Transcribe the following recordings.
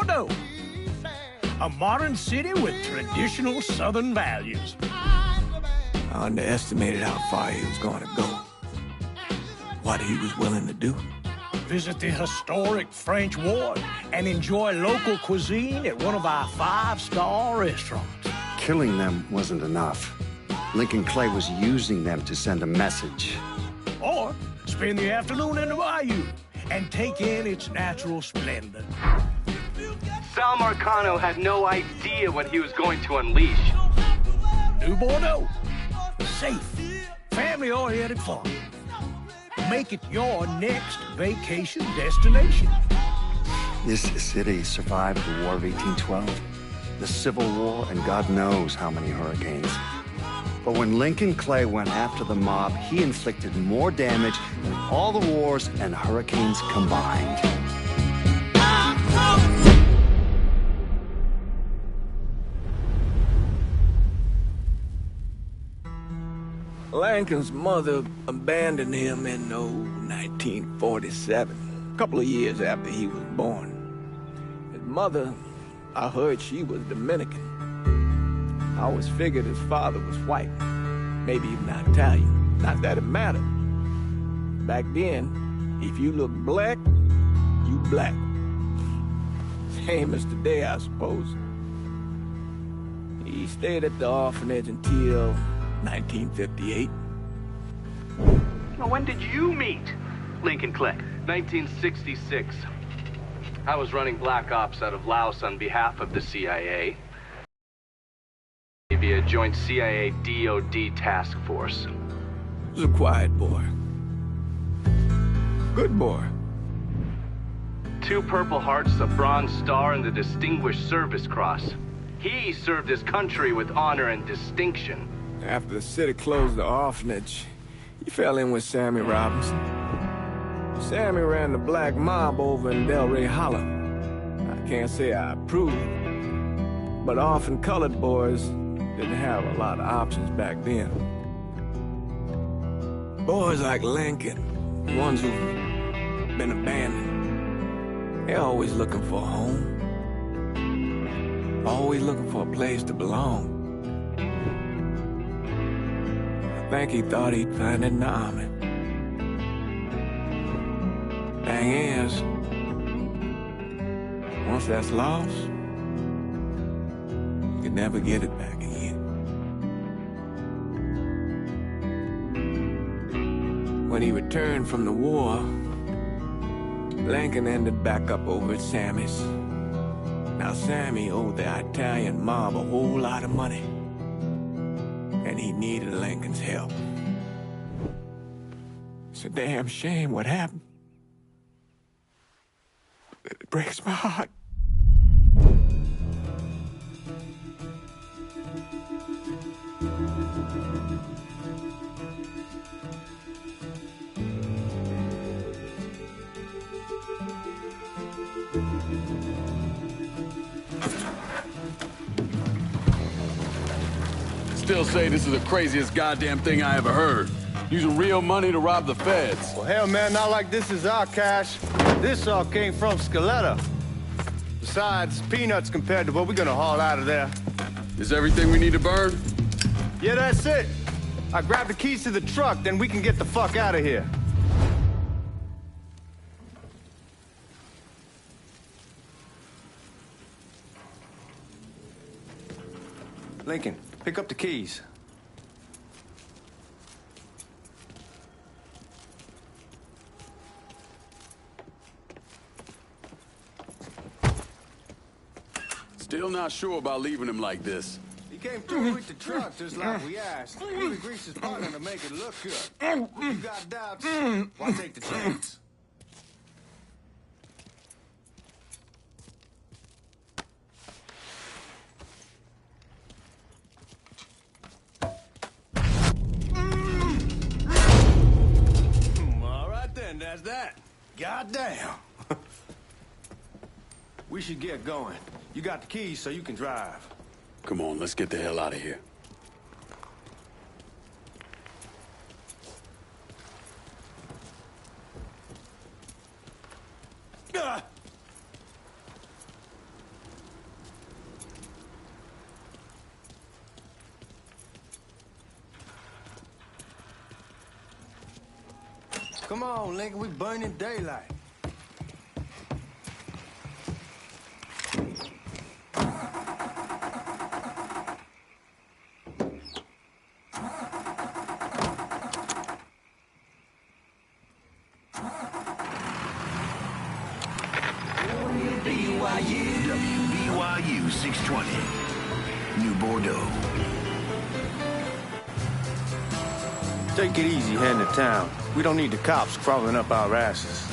Bordeaux. A modern city with traditional Southern values. I underestimated how far he was going to go. What he was willing to do. Visit the historic French Ward and enjoy local cuisine at one of our 5-star restaurants. Killing them wasn't enough. Lincoln Clay was using them to send a message. Or spend the afternoon in the bayou and take in its natural splendor. Sal Marcano had no idea what he was going to unleash. New Bordeaux. Safe, family-oriented fun. Make it your next vacation destination. This city survived the War of 1812, the Civil War, and God knows how many hurricanes. But when Lincoln Clay went after the mob, he inflicted more damage than all the wars and hurricanes combined. Lincoln's mother abandoned him in 1947, a couple of years after he was born. His mother, I heard she was Dominican. I always figured his father was white, maybe even Italian. Not that it mattered. Back then, if you look black, you black. Same as today, I suppose. He stayed at the orphanage until 1958. Now, when did you meet Lincoln Clay? 1966. I was running Black Ops out of Laos on behalf of the CIA. Via joint CIA-DOD task force. He was a quiet boy. Good boy. 2 Purple Hearts, a Bronze Star, and the Distinguished Service Cross. He served his country with honor and distinction. After the city closed the orphanage, he fell in with Sammy Robinson. Sammy ran the black mob over in Delray Hollow. I can't say I approve, but orphan colored boys didn't have a lot of options back then. Boys like Lincoln, ones who've been abandoned, they're always looking for a home. Always looking for a place to belong. I think he thought he'd find it in the army. Thing is, once that's lost, you can never get it back again. When he returned from the war, Lincoln ended back up over at Sammy's. Now Sammy owed the Italian mob a whole lot of money, and he needed Lincoln's help. It's a damn shame what happened. It breaks my heart. Still say this is the craziest goddamn thing I ever heard. Using real money to rob the feds. Well, hell, man, not like this is our cash. This all came from Scaletta. Besides, peanuts compared to what we're gonna haul out of there. Is everything we need to burn? Yeah, that's it. I grab the keys to the truck, then we can get the fuck out of here. Lincoln, pick up the keys. Still not sure about leaving him like this. He came through with the truck just like we asked. We greased his partner to make it look good. If you got doubts, why take the chance? All right then, that's that. Goddamn. We should get going. You got the keys so you can drive. Come on, let's get the hell out of here. Come on, Lincoln, we burning daylight. BYU 620. New Bordeaux. Take it easy heading to town. We don't need the cops crawling up our asses.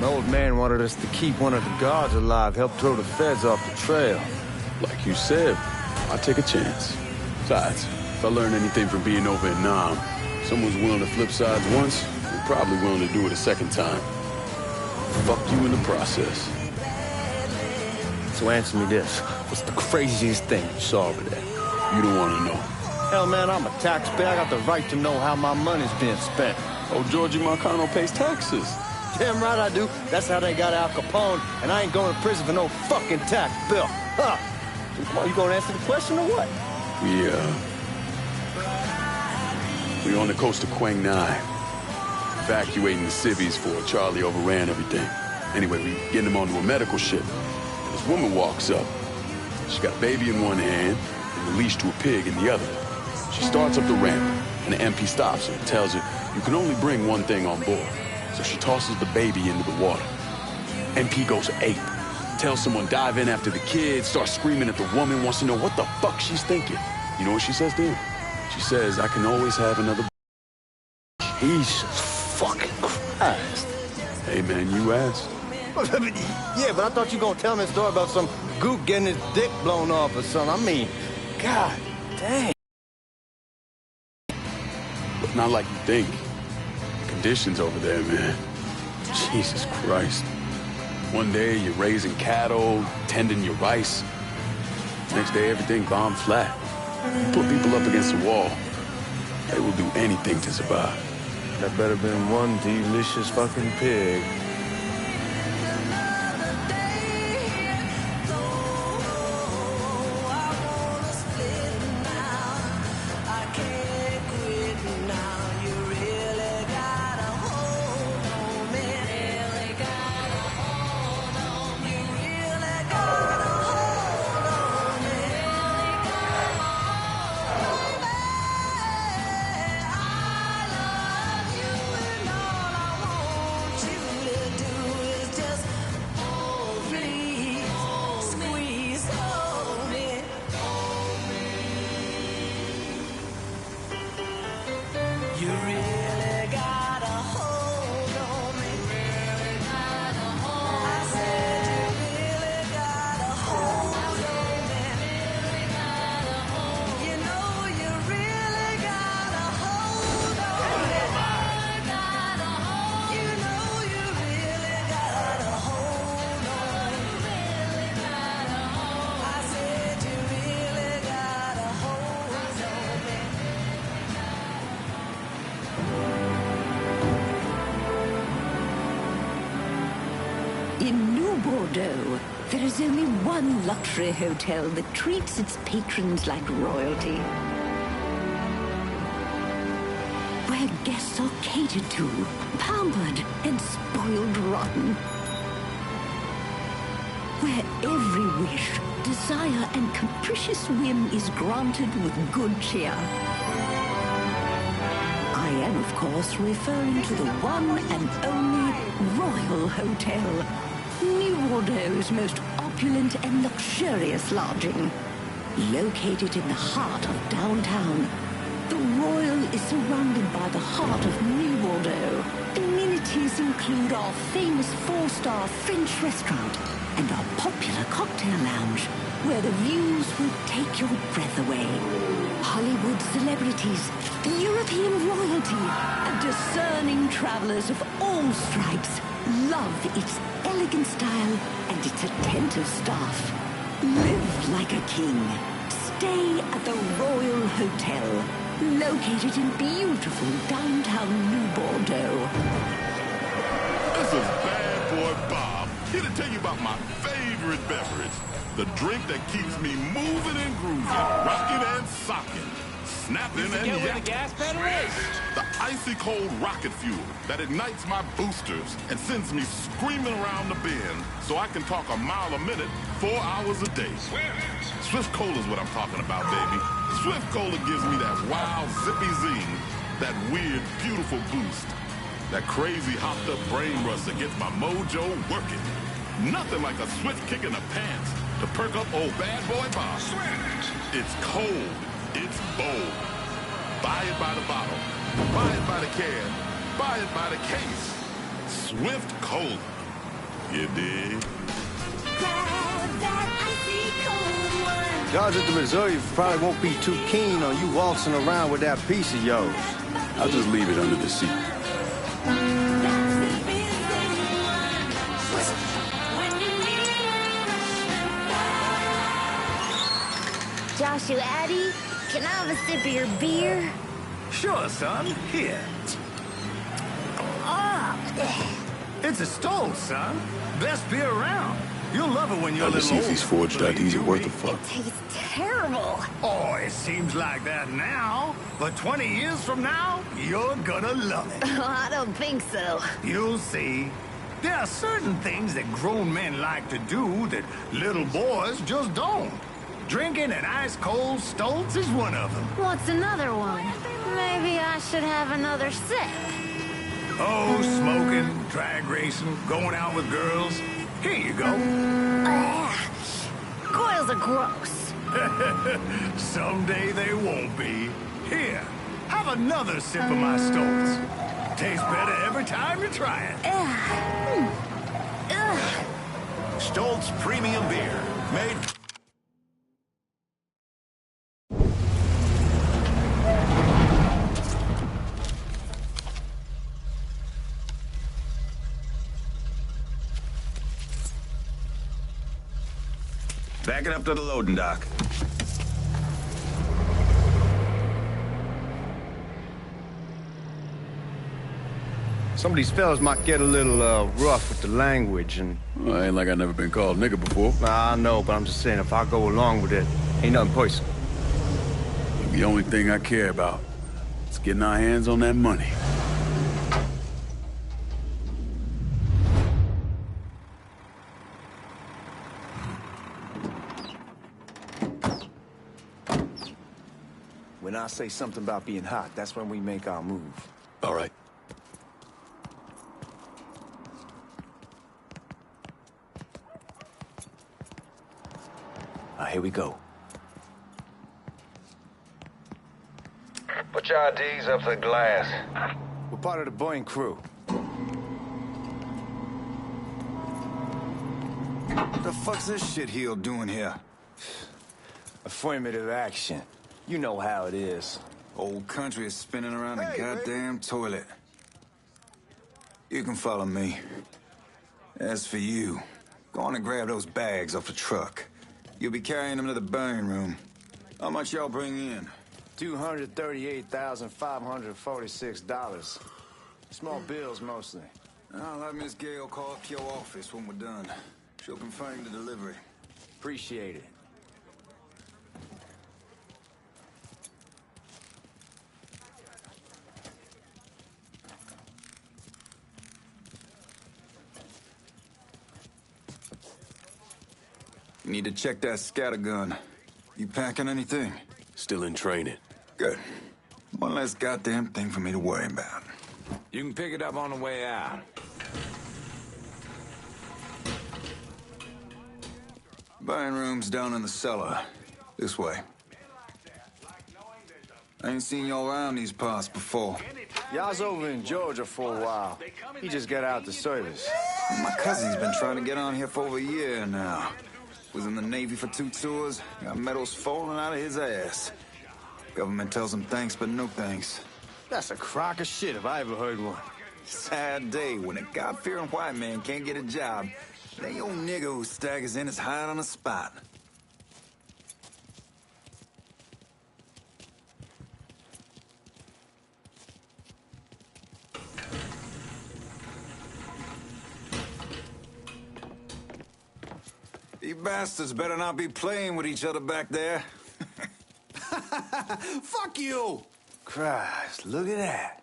My old man wanted us to keep one of the guards alive, help throw the feds off the trail. Like you said, I'll take a chance. Besides, if I learn anything from being over in Nam, someone's willing to flip sides once, they're probably willing to do it a second time. Fuck you in the process. So answer me this. What's the craziest thing you saw over there? You don't want to know. Hell, man, I'm a taxpayer. I got the right to know how my money's being spent. Oh, Georgie Marcano pays taxes. Damn right I do. That's how they got Al Capone, and I ain't going to prison for no fucking tax bill. Huh? So come on, you gonna answer the question or what? We on the coast of Quang Nai, evacuating the civvies before Charlie overran everything. Anyway, we getting them onto a medical ship. And this woman walks up. She got a baby in one hand and the leash to a pig in the other. She starts up the ramp, and the MP stops her and tells her, you can only bring one thing on board. So she tosses the baby into the water. MP goes ape. Tells someone dive in after the kid, starts screaming at the woman, wants to know what the fuck she's thinking. You know what she says to him? She says, I can always have another. Jesus fucking Christ. Hey man, you asked. Yeah, but I thought you were gonna tell me a story about some gook getting his dick blown off or something. I mean, God dang. But not like you think. The conditions over there, man. Jesus Christ. One day you're raising cattle, tending your rice. Next day everything bombed flat. You put people up against the wall. They will do anything to survive. That better been one delicious fucking pig. In New Bordeaux, there is only one luxury hotel that treats its patrons like royalty. Where guests are catered to, pampered, and spoiled rotten. Where every wish, desire, and capricious whim is granted with good cheer. I am, of course, referring to the one and only Royal Hotel. New Bordeaux's most opulent and luxurious lodging. Located in the heart of downtown, the Royal is surrounded by the heart of New Bordeaux. Amenities include our famous 4-star French restaurant and our popular cocktail lounge, where the views will take your breath away. Hollywood celebrities, European royalty, and discerning travelers of all stripes love its elegant style and its attentive staff. Live like a king. Stay at the Royal Hotel, located in beautiful downtown New Bordeaux. This is Bad Boy Bob, here to tell you about my favorite beverage. The drink that keeps me moving and grooving, rocking and socking. snapping and Get where the gas pedal is. The icy cold rocket fuel that ignites my boosters and sends me screaming around the bend so I can talk a mile a minute, 4 hours a day. Swift Cola's what I'm talking about, baby. Swift Cola gives me that wild, zippy zing, that weird, beautiful boost, that crazy hopped-up brain rush that gets my mojo working. Nothing like a swift kick in the pants to perk up old bad boy Bob. It's cold. It's bold. Buy it by the bottle. Buy it by the can. Buy it by the case. Swift Cola. You dig? Guards at the reserve probably won't be too keen on you waltzing around with that piece of yours. I'll just leave it under the seat. Joshua Addy, can I have a sip of your beer? Sure, son. Here. It's a Stoll, son. Best beer around. You'll love it when you're a Let's little see if these forged IDs are worth a fuck. It tastes terrible. Oh, it seems like that now. But 20 years from now, you're gonna love it. I don't think so. You'll see. There are certain things that grown men like to do that little boys just don't. Drinking an ice-cold Stoltz is one of them. What's another one? Maybe I should have another sip. Oh, smoking, drag racing, going out with girls. Here you go. Coils are gross. Someday they won't be. Here, have another sip of my Stoltz. Tastes better every time you try it. Stoltz Premium Beer, made... Back it up to the loading dock. Some of these fellas might get a little rough with the language, and... Well, ain't like I never been called nigga before. Nah, I know, but I'm just saying, if I go along with it, ain't nothing personal. The only thing I care about is getting our hands on that money. When I say something about being hot, that's when we make our move. All right. Here we go. Put your IDs up to the glass. We're part of the Boeing crew. What the fuck's this shitheel doing here? Affirmative action. You know how it is. Old country is spinning around a goddamn toilet. You can follow me. As for you, go on and grab those bags off the truck. You'll be carrying them to the burn room. How much y'all bring in? $238,546. Small bills, mostly. I'll have Miss Gale call up your office when we're done. She'll confirm the delivery. Appreciate it. You need to check that scattergun. You packing anything? Still in training. Good. One less goddamn thing for me to worry about. You can pick it up on the way out. Buying rooms down in the cellar. This way. I ain't seen y'all around these parts before. Y'all's over in Georgia for a while. He just got out the service. My cousin's been trying to get on here for over a year now. Was in the Navy for 2 tours, got medals falling out of his ass. Government tells him thanks, but no thanks. That's a crock of shit if I ever heard one. Sad day when a God-fearing white man can't get a job. That old nigga who staggers in is hired on the spot. You bastards better not be playing with each other back there. Fuck you! Christ, look at that.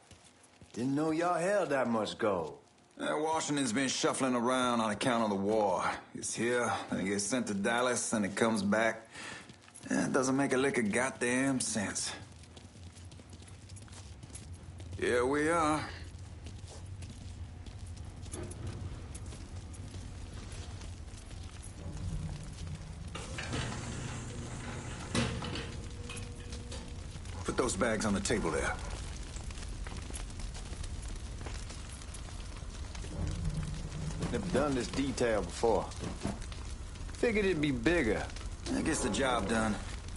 Didn't know y'all held that much gold. Washington's been shuffling around on account of the war. It's here, then it gets sent to Dallas, and it comes back. It doesn't make a lick of goddamn sense. Here we are. Put those bags on the table there. Never done this detail before. Figured it'd be bigger. That gets the job done.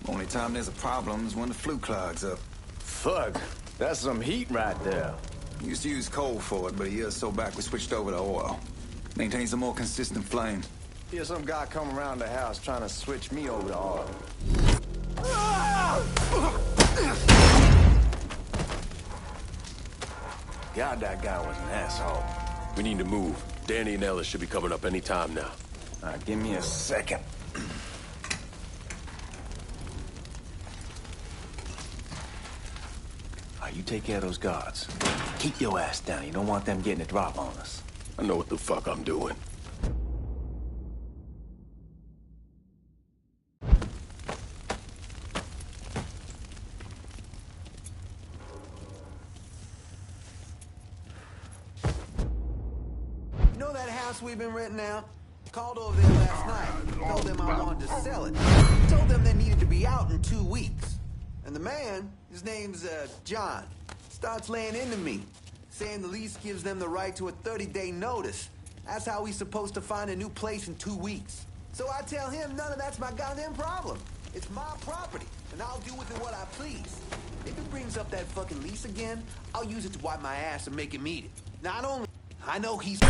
Only time there's a problem is when the flue clogs up. Fuck, that's some heat right there. Used to use coal for it, but a year or so back we switched over to oil. Maintains a more consistent flame. Here's some guy come around the house trying to switch me over to oil. God, that guy was an asshole. We need to move. Danny and Ellis should be coming up any time now. All right, give me a second. All right, you take care of those guards. Keep your ass down. You don't want them getting a drop on us. I know what the fuck I'm doing. We've been renting out. Called over there last night. Told them I wanted to sell it. Told them they needed to be out in 2 weeks. And the man, his name's John, starts laying into me, saying the lease gives them the right to a 30-day notice. That's how he's supposed to find a new place in 2 weeks. So I tell him none of that's my goddamn problem. It's my property, and I'll do with it what I please. If he brings up that fucking lease again, I'll use it to wipe my ass and make him eat it. Not only I know he's...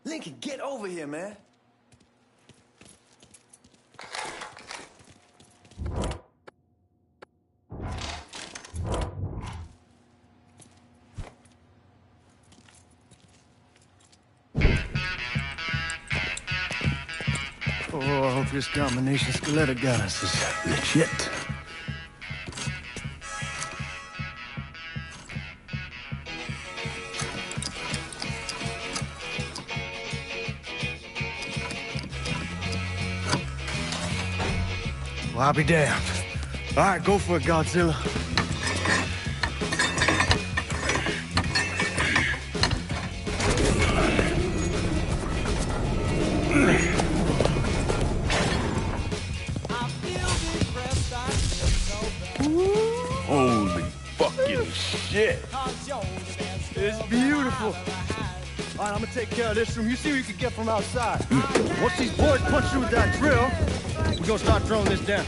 Lincoln, get over here, man. Oh, I hope this combination Scaletta got us is legit. Well, I'll be damned. All right, go for it, Godzilla. Holy fucking shit. It's beautiful. All right, I'm gonna take care of this room. You see what you can get from outside. Once these boys punch you with that drill, we're gonna start throwing this down.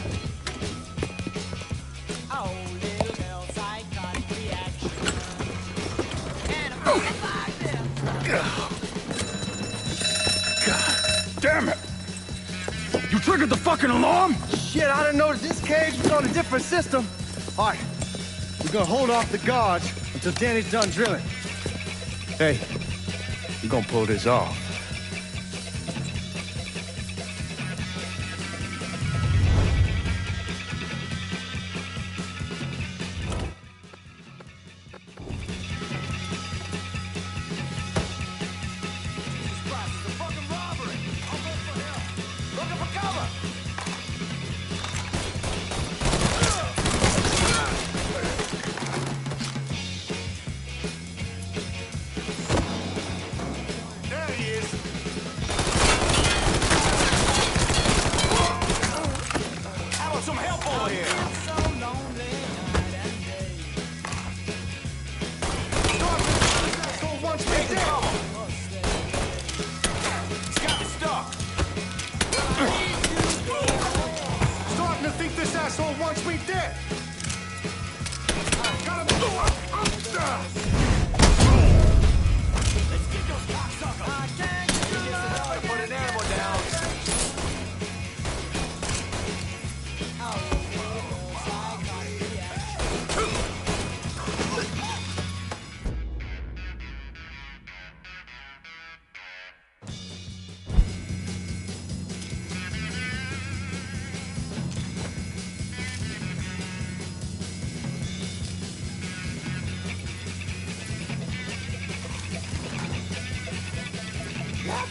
God damn it! You triggered the fucking alarm? Shit, I didn't know that this cage was on a different system. All right, we're gonna hold off the guards until Danny's done drilling. Hey, we're gonna pull this off.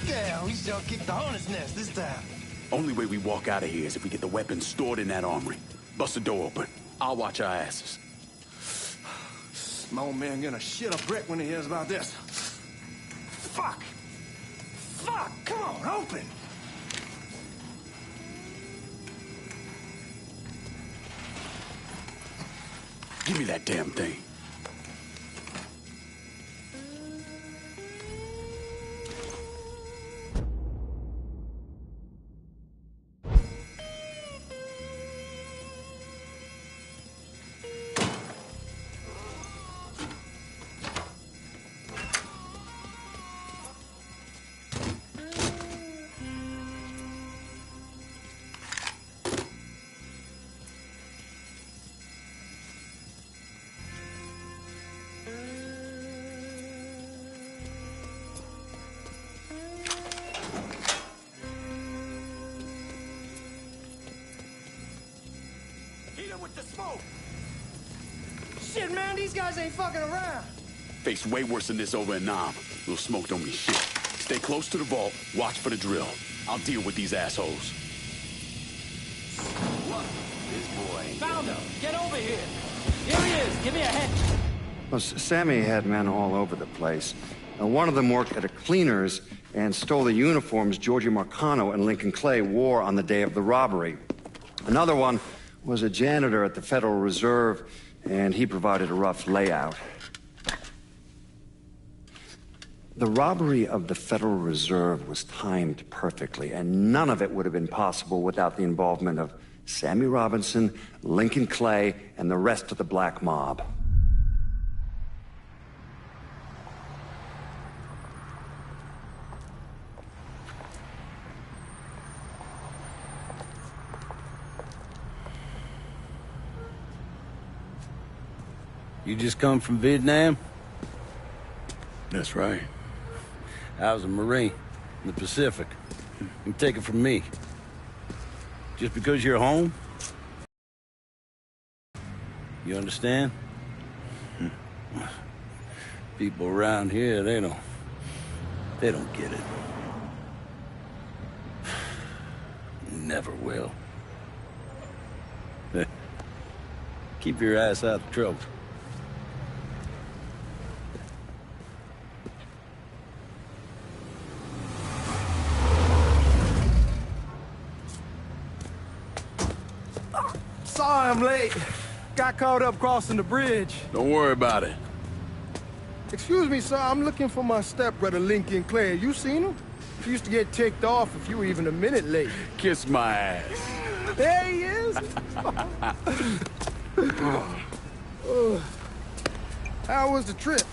Damn, we sure kicked the hornet's nest this time. Only way we walk out of here is if we get the weapons stored in that armory. Bust the door open. I'll watch our asses. My old man gonna shit a brick when he hears about this. Fuck! Fuck! Come on, open! Give me that damn thing. With the smoke! Shit, man, these guys ain't fucking around. Face way worse than this over in Nam. Little smoke don't mean shit. Stay close to the vault. Watch for the drill. I'll deal with these assholes. What? This boy. Found him. Get over here. Here he is. Give me a hand. Well, Sammy had men all over the place. One of them worked at a cleaner's and stole the uniforms Georgie Marcano and Lincoln Clay wore on the day of the robbery. Another one was a janitor at the Federal Reserve, and he provided a rough layout. The robbery of the Federal Reserve was timed perfectly, and none of it would have been possible without the involvement of Sammy Robinson, Lincoln Clay, and the rest of the black mob. You just come from Vietnam? That's right. I was a Marine in the Pacific. You take it from me. Just because you're home? You understand? People around here, they don't get it. Never will. Keep your ass out of trouble. Sorry I'm late. Got caught up crossing the bridge. Don't worry about it. Excuse me, sir. I'm looking for my stepbrother, Lincoln Clay. You seen him? He used to get ticked off if you were even a minute late. Kiss my ass. There he is. How was the trip?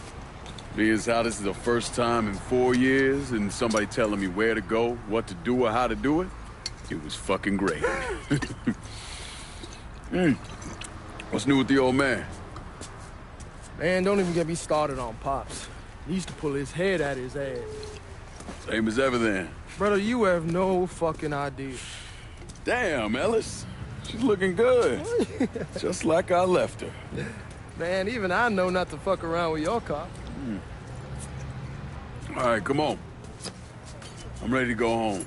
Being how this is the first time in 4 years and somebody telling me where to go, what to do, or how to do it, it was fucking great. What's new with the old man? Man, don't even get me started on Pops. He used to pull his head out his ass. Same as ever then. Brother, you have no fucking idea. Damn, Ellis. She's looking good. Just like I left her. Man, even I know not to fuck around with your car. All right, come on. I'm ready to go home.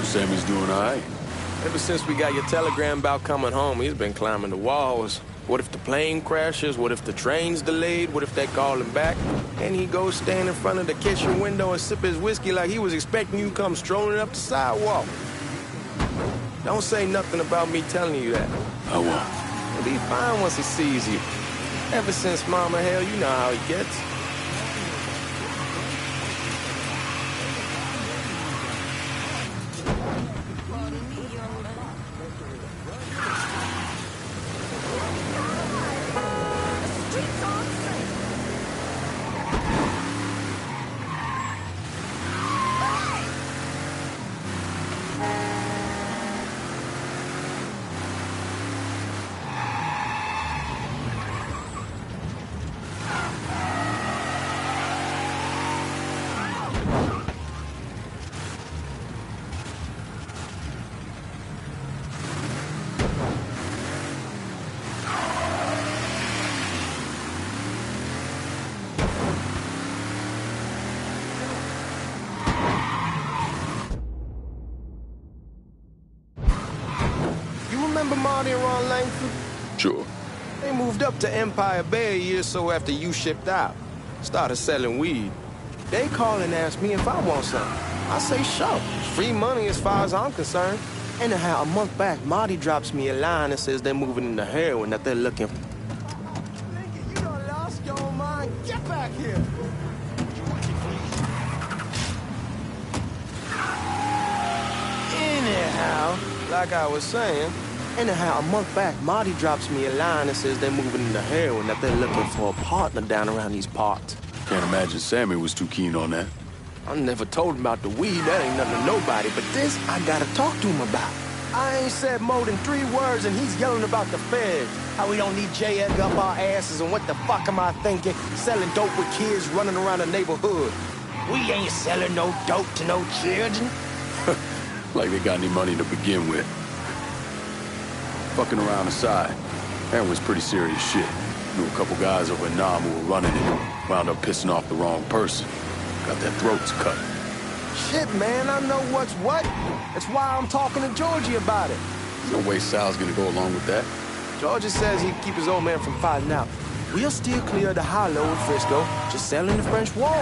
Sammy's doing all right. Ever since we got your telegram about coming home, he's been climbing the walls. What if the plane crashes? What if the train's delayed? What if they call him back? And he goes stand in front of the kitchen window and sip his whiskey like he was expecting you to come strolling up the sidewalk. Don't say nothing about me telling you that. I won't. He'll be fine once he sees you. Ever since Mama Hell, you know how he gets. Remember Marty and Ron Langford? Sure. They moved up to Empire Bay a year or so after you shipped out. Started selling weed. They call and ask me if I want some. I say sure. Free money as far as I'm concerned. Anyhow, a month back, Marty drops me a line that says they're moving into heroin, that they're looking for. Lincoln, you done lost your mind. Get back here. Anyhow, like I was saying, a month back, Marty drops me a line that says they're moving into heroin, that they're looking for a partner down around these parts. Can't imagine Sammy was too keen on that. I never told him about the weed, that ain't nothing to nobody, but this I gotta talk to him about. I ain't said more than 3 words and he's yelling about the feds. How we don't need J.Edgar up our asses and what the fuck am I thinking? Selling dope with kids running around the neighborhood. We ain't selling no dope to no children. Like they got any money to begin with. Fucking around aside, heroin's pretty serious shit. Knew a couple guys over in Nam who were running it. Wound up pissing off the wrong person. Got their throats cut. Shit, man, I know what's what. That's why I'm talking to Georgie about it. There's no way Sal's gonna go along with that. Georgie says he'd keep his old man from fighting out. We'll still clear the hollow in Frisco, just selling the French wall.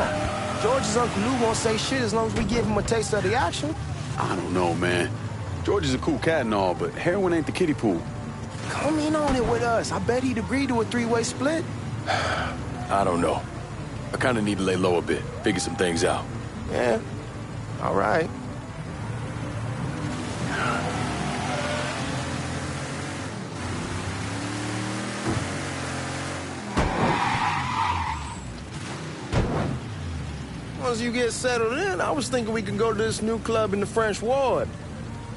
George's Uncle Lou won't say shit as long as we give him a taste of the action. I don't know, man. George is a cool cat and all, but heroin ain't the kiddie pool. Come in on it with us. I bet he'd agree to a 3-way split. I don't know. I kind of need to lay low a bit, figure some things out. Yeah, all right. Once you get settled in, I was thinking we could go to this new club in the French Ward.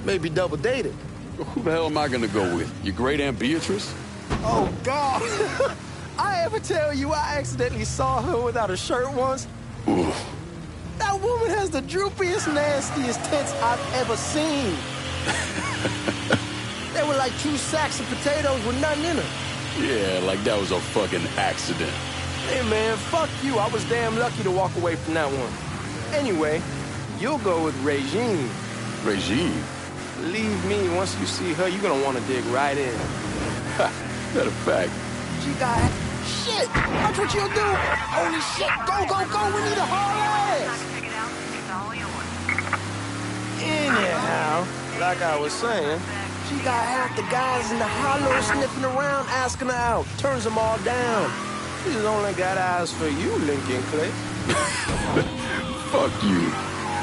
Maybe double date it. Who the hell am I gonna go with? Your great Aunt Beatrice? Oh, God. I ever tell you I accidentally saw her without a shirt once? Ooh. That woman has the droopiest, nastiest tits I've ever seen. They were like 2 sacks of potatoes with nothing in them. Yeah, like that was a fucking accident. Hey, man, fuck you. I was damn lucky to walk away from that one. Anyway, you'll go with Regine. Regine? Believe me, once you see her, you're gonna want to dig right in. That a fact. She got... Shit! That's what you'll do! Holy shit! Go, go, go! We need a haul ass! Anyhow, like I was saying, she got half the guys in the hollow sniffing around, asking her out. Turns them all down. She's only got eyes for you, Lincoln Clay. Fuck you.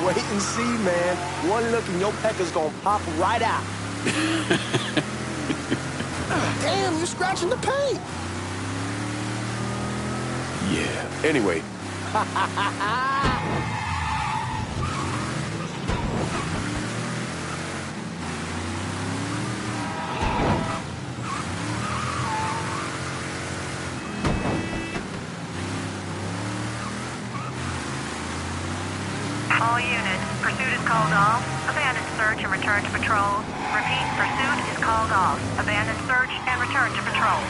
Wait and see, man. One look and your pecker's gonna pop right out. Damn, you're scratching the paint. Yeah. Anyway. All units, pursuit is called off. Abandon search and return to patrol. Repeat, pursuit is called off. Abandon search and return to patrol.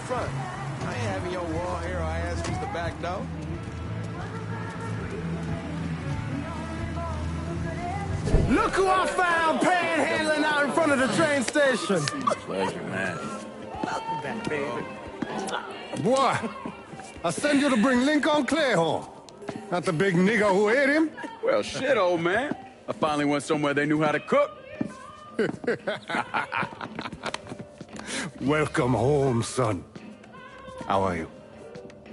front. I ain't having your war hero ass use the back door. Look who I found panhandling out in front of the train station. Pleasure, man. Welcome back, baby. Boy, I send you to bring Lincoln Clay home. Not the big nigga who ate him. Well, shit, old man. I finally went somewhere they knew how to cook. Welcome home, son. How are you?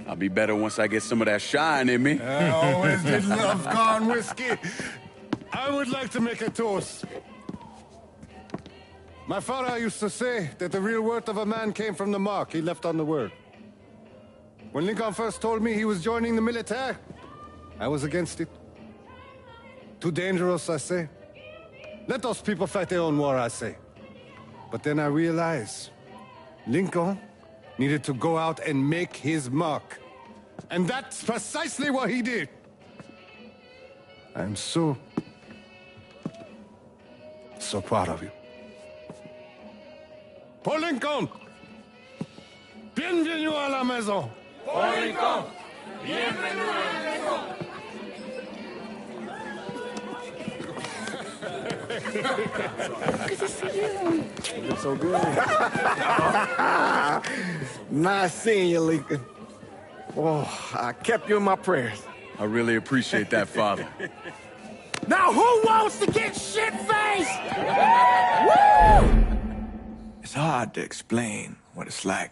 I'll be better once I get some of that shine in me. I always did love corn whiskey. I would like to make a toast. My father used to say that the real worth of a man came from the mark he left on the world. When Lincoln first told me he was joining the military, I was against it. Too dangerous, I say. Let those people fight their own war, I say. But then I realized Lincoln needed to go out and make his mark. And that's precisely what he did. I'm so proud of you. Paul Lincoln! Bienvenue à la maison! Paul Lincoln! Bienvenue à la maison! Good to see you. You look so good. Nice seeing you, Lincoln. Oh, I kept you in my prayers. I really appreciate that, Father. Now who wants to get shit-faced? Woo! It's hard to explain what it's like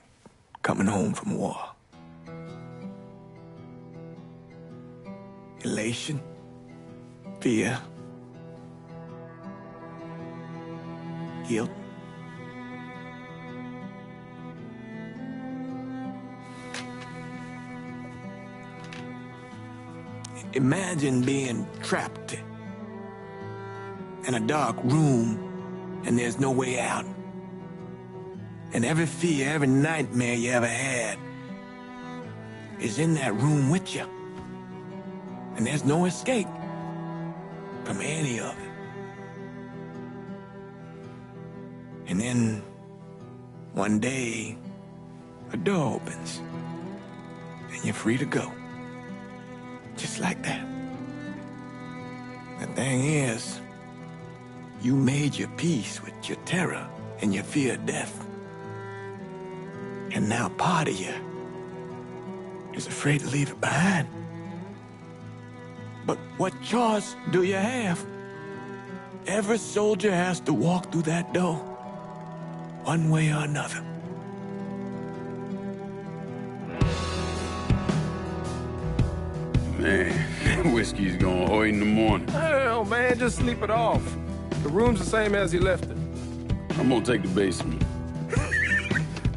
coming home from war. Elation, fear, guilt. Imagine being trapped in a dark room and there's no way out. And every fear, every nightmare you ever had is in that room with you. And there's no escape from any of it. And then one day, a door opens and you're free to go. Just like that. The thing is, you made your peace with your terror and your fear of death. And now part of you is afraid to leave it behind. But what choice do you have? Every soldier has to walk through that door, one way or another. Man, whiskey's gonna hoy in the morning. Hell, man, just sleep it off. The room's the same as you left it. I'm gonna take the basement.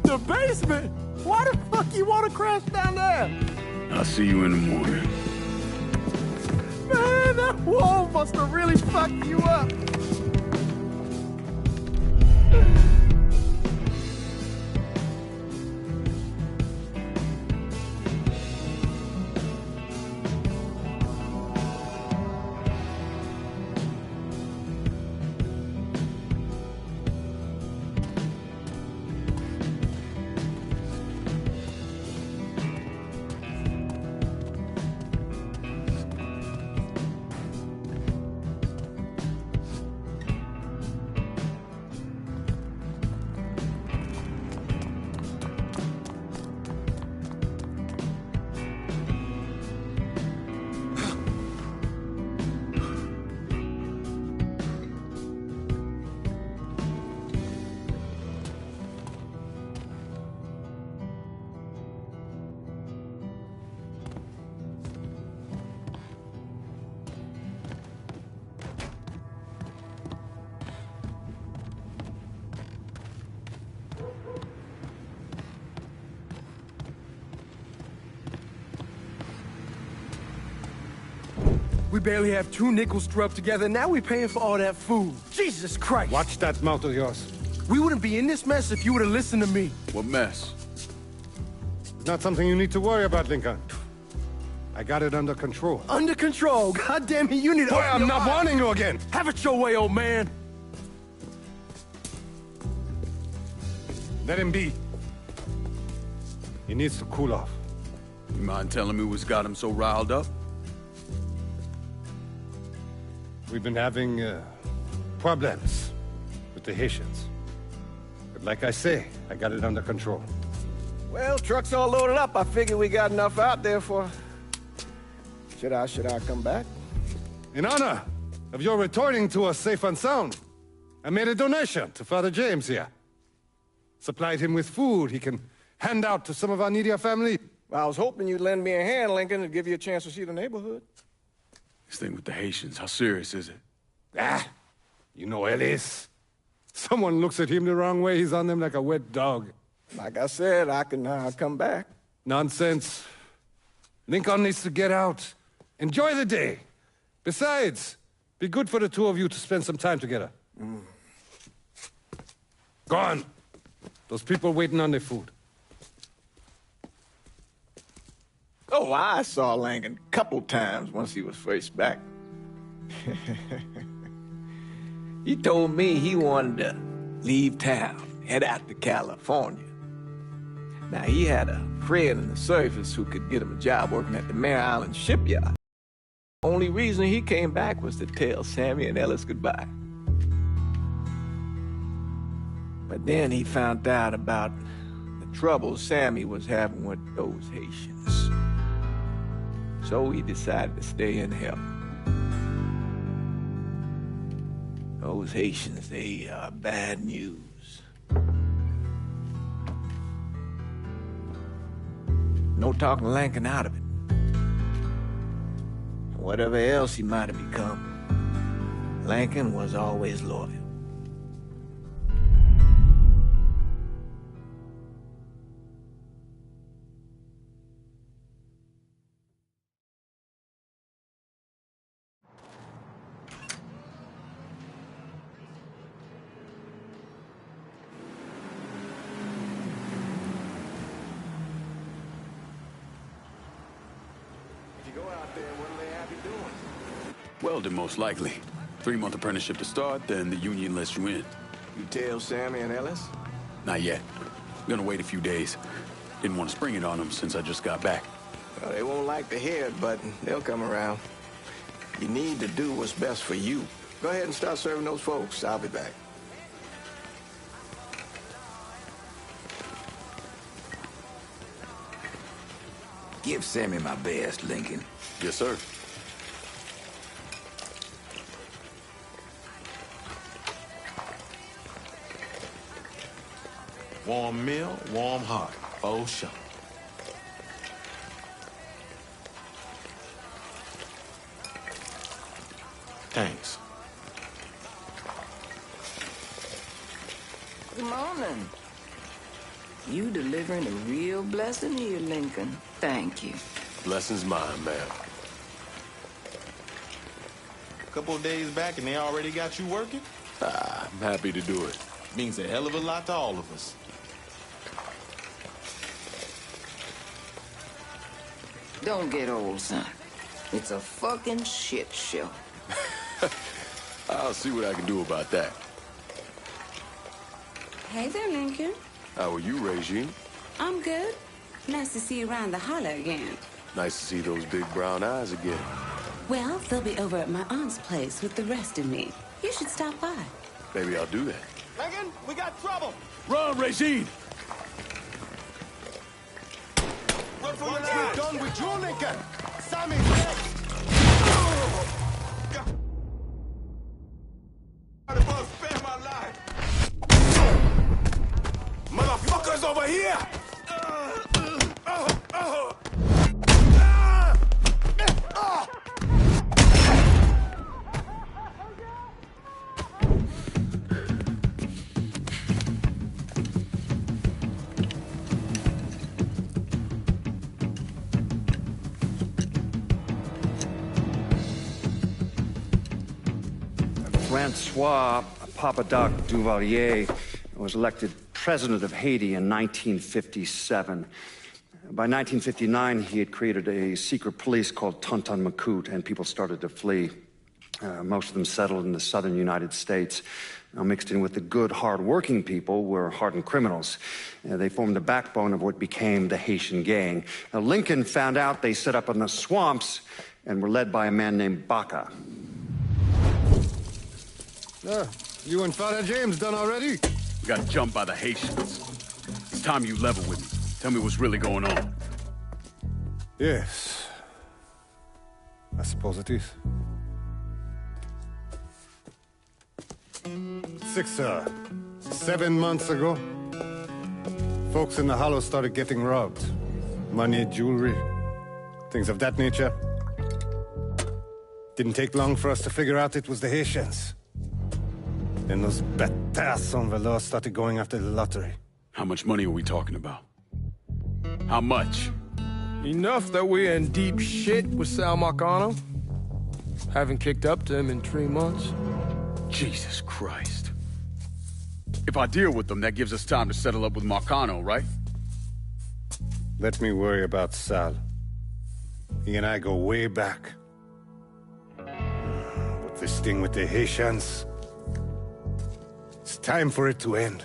The basement? Why the fuck you want to crash down there? I'll see you in the morning. Man, that wall must have really fucked you up. We barely have 2 nickels to rub together, now we're paying for all that food. Jesus Christ! Watch that mouth of yours. We wouldn't be in this mess if you would have listened to me. What mess? It's not something you need to worry about, Lincoln. I got it under control. Under control? God damn it, you need to... Boy, I'm not warning you again! Have it your way, old man! Let him be. He needs to cool off. You mind telling me what's got him so riled up? We've been having problems with the Haitians. But like I say, I got it under control. Well, truck's all loaded up. I figure we got enough out there for... Should I come back? In honor of your returning to us safe and sound, I made a donation to Father James here. Supplied him with food he can hand out to some of our needier family. Well, I was hoping you'd lend me a hand, Lincoln, and give you a chance to see the neighborhood. This thing with the Haitians, how serious is it? Ah, you know Ellis. Someone looks at him the wrong way, he's on them like a wet dog. Like I said, I can come back. Nonsense. Lincoln needs to get out. Enjoy the day. Besides, be good for the two of you to spend some time together. Go on. Those people waiting on their food. Oh, I saw Langan a couple times once he was first back. He told me he wanted to leave town, head out to California. Now, he had a friend in the service who could get him a job working at the Mare Island shipyard. Only reason he came back was to tell Sammy and Ellis goodbye. But then he found out about the trouble Sammy was having with those Haitians. So he decided to stay and help. Those Haitians, they are bad news. No talking Lankin out of it. Whatever else he might have become, Lankin was always loyal. Welding, most likely. 3-month apprenticeship to start, then the union lets you in. You tell Sammy and Ellis? Not yet. Gonna wait a few days. Didn't want to spring it on them since I just got back. Well, they won't like to hear it, but they'll come around. You need to do what's best for you. Go ahead and start serving those folks. I'll be back. Give Sammy my best, Lincoln. Yes, sir. Warm meal, warm heart. Oh, sure. Thanks. Good morning. You delivering a real blessing here, Lincoln. Thank you. Blessing's mine, ma'am. A couple of days back and they already got you working? I'm happy to do it. Means a hell of a lot to all of us. Don't get old, son. It's a fucking shit show. I'll see what I can do about that. Hey there, Lincoln. How are you, Regine? I'm good. Nice to see you around the holler again. Nice to see those big brown eyes again. Well, they'll be over at my aunt's place with the rest of me. You should stop by. Maybe I'll do that. Lincoln, we got trouble! Run, Regine! Run for your life! We're done with you, Lincoln! Sammy, Motherfuckers over here! Francois Papadoc Duvalier was elected president of Haiti in 1957. By 1959, he had created a secret police called Tonton Macoute, and people started to flee. Most of them settled in the southern United States. Now, mixed in with the good, hard-working people were hardened criminals. They formed the backbone of what became the Haitian gang. Now, Lincoln found out they set up in the swamps and were led by a man named Baca. You and Father James done already? We got jumped by the Haitians. It's time you level with me. Tell me what's really going on. Yes. I suppose it is. 7 months ago, folks in the Hollow started getting robbed. Money, jewelry, things of that nature. Didn't take long for us to figure out it was the Haitians. Then those bâtards en velours started going after the lottery. How much money are we talking about? How much? Enough that we're in deep shit with Sal Marcano. Haven't kicked up to him in 3 months. Jesus Christ. If I deal with them, that gives us time to settle up with Marcano, right? Let me worry about Sal. He and I go way back. But this thing with the Haitians... it's time for it to end.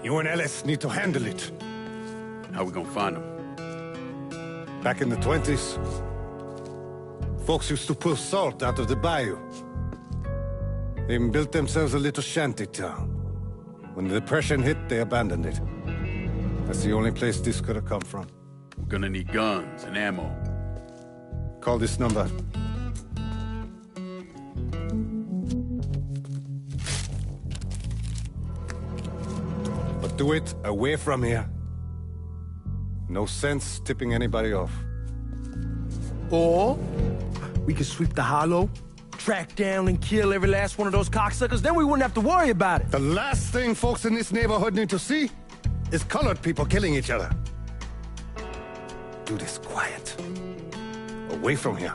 You and Ellis need to handle it. How we gonna find them? Back in the 20s, folks used to pull salt out of the bayou. They even built themselves a little shanty town. When the Depression hit, they abandoned it. That's the only place this could have come from. We're gonna need guns and ammo. Call this number. But do it away from here. No sense tipping anybody off. Or we could sweep the Hollow, track down and kill every last one of those cocksuckers, then we wouldn't have to worry about it. The last thing folks in this neighborhood need to see is colored people killing each other. Do this quiet. Away from here.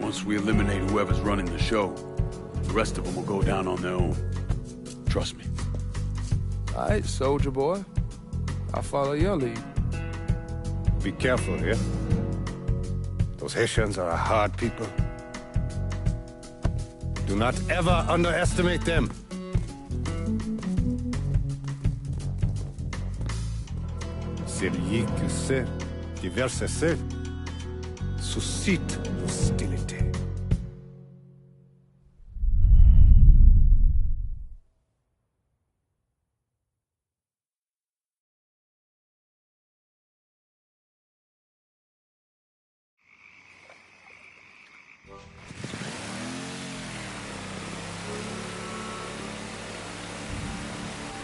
Once we eliminate whoever's running the show, the rest of them will go down on their own. Trust me. All right, soldier boy. I'll follow your lead. Be careful here. Those Haitians are a hard people. Do not ever underestimate them. Celui qui sait, qui verse sait, suscite l'hostilité.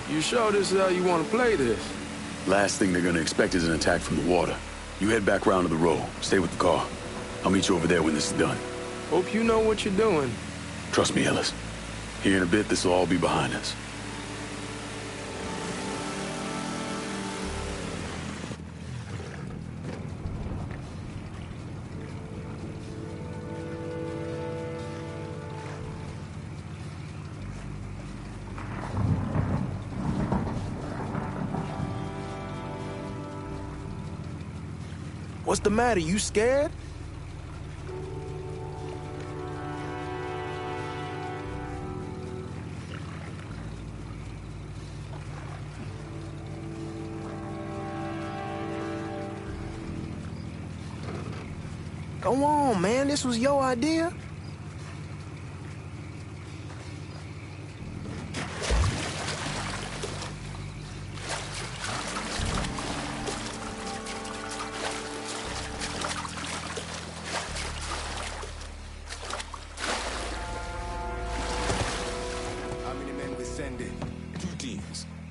You sure this is how you want to play this? Last thing they're gonna expect is an attack from the water. You head back round to the road. Stay with the car. I'll meet you over there when this is done. Hope you know what you're doing. Trust me, Ellis. Here in a bit, this will all be behind us. What's the matter? You scared? Go on, man. This was your idea.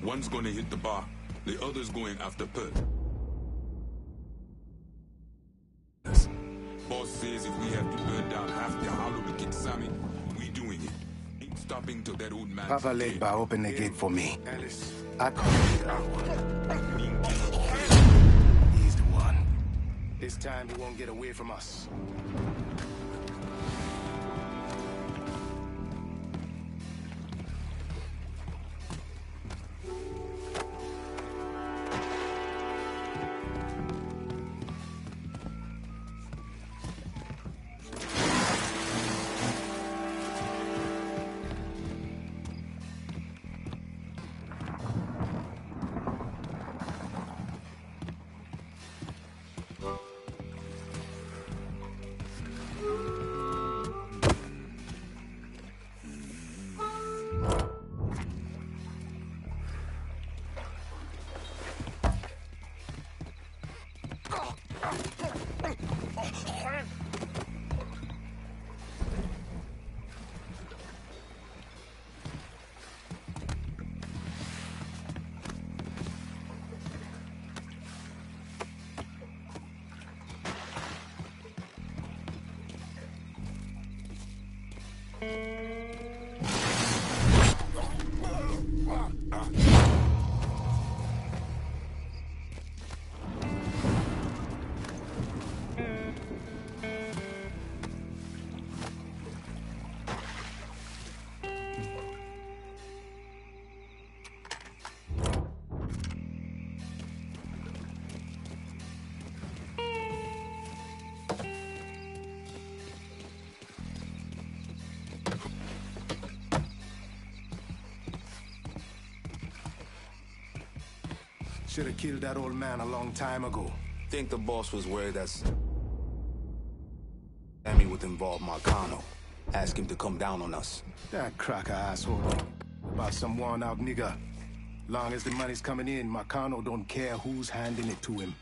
One's gonna hit the bar, the other's going after Pert. Boss says if we have to burn down half the Hollow to get Sammy, we doing it. Ain't stopping till that old man. Papa Legba, open the gate for me. I call it out. He's the one. This time he won't get away from us. Should have killed that old man a long time ago. Think the boss was worried that Sammy would involve Marcano. Ask him to come down on us. That cracker asshole. About some worn-out nigga. Long as the money's coming in, Marcano don't care who's handing it to him.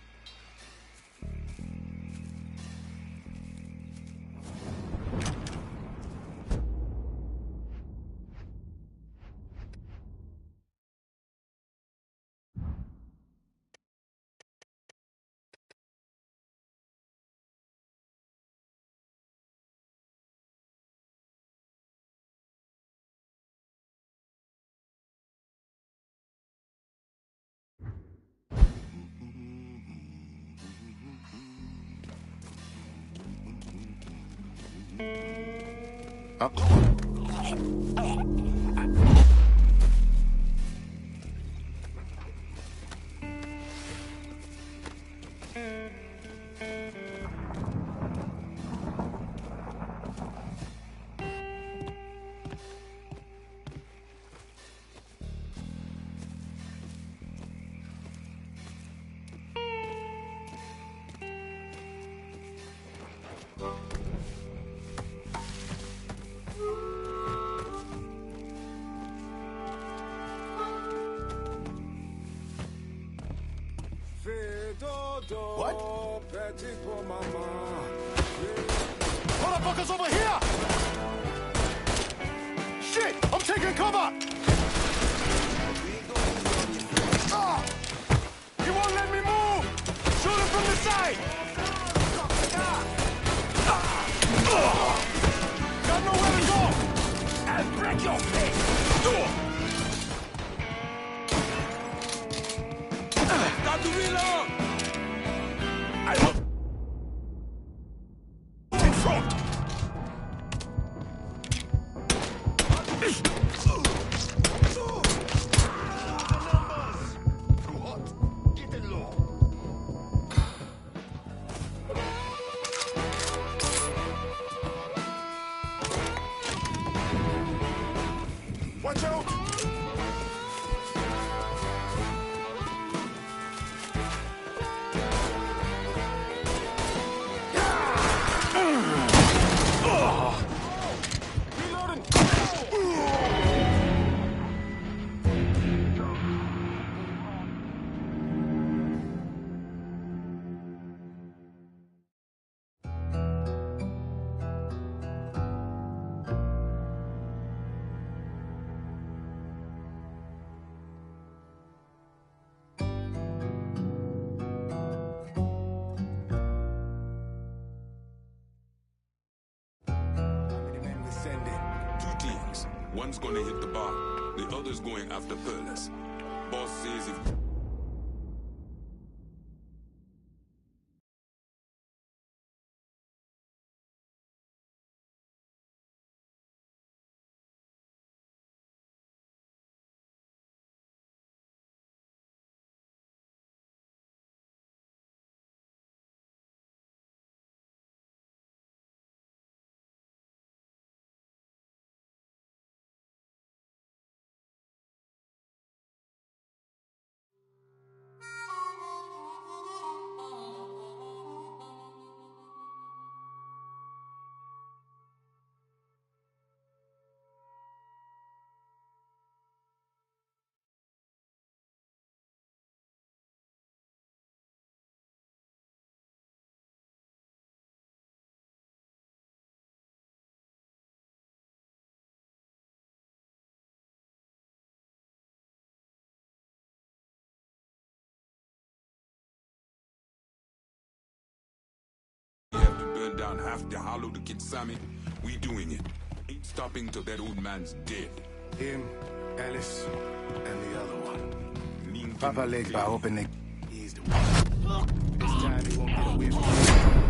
What? Motherfuckers over here! Shit! I'm taking cover! He won't let me move! Shoot him from the side! Got nowhere to go! I'll break your face! Got to reload! In front! Watch out! One's gonna hit the bar, the other's going after Perlas. Boss says if... We have to burn down half the hollow to get Sammy. We doing it. Ain't stopping till that old man's dead. Him, Ellis, and the other one. Papa Lake by opening. He's the one. This time he won't get away from me.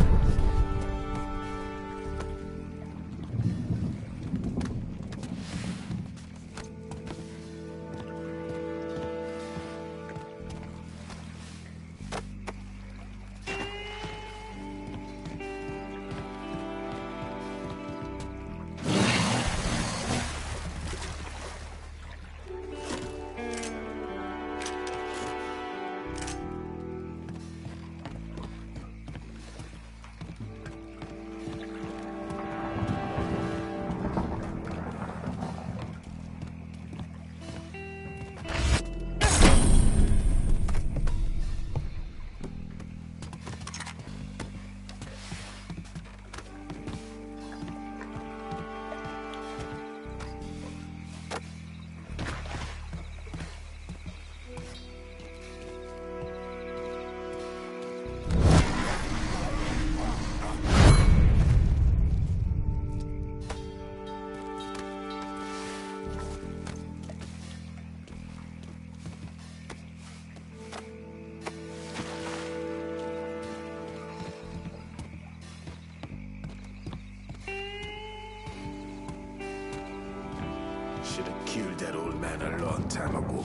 killed that old man a long time ago.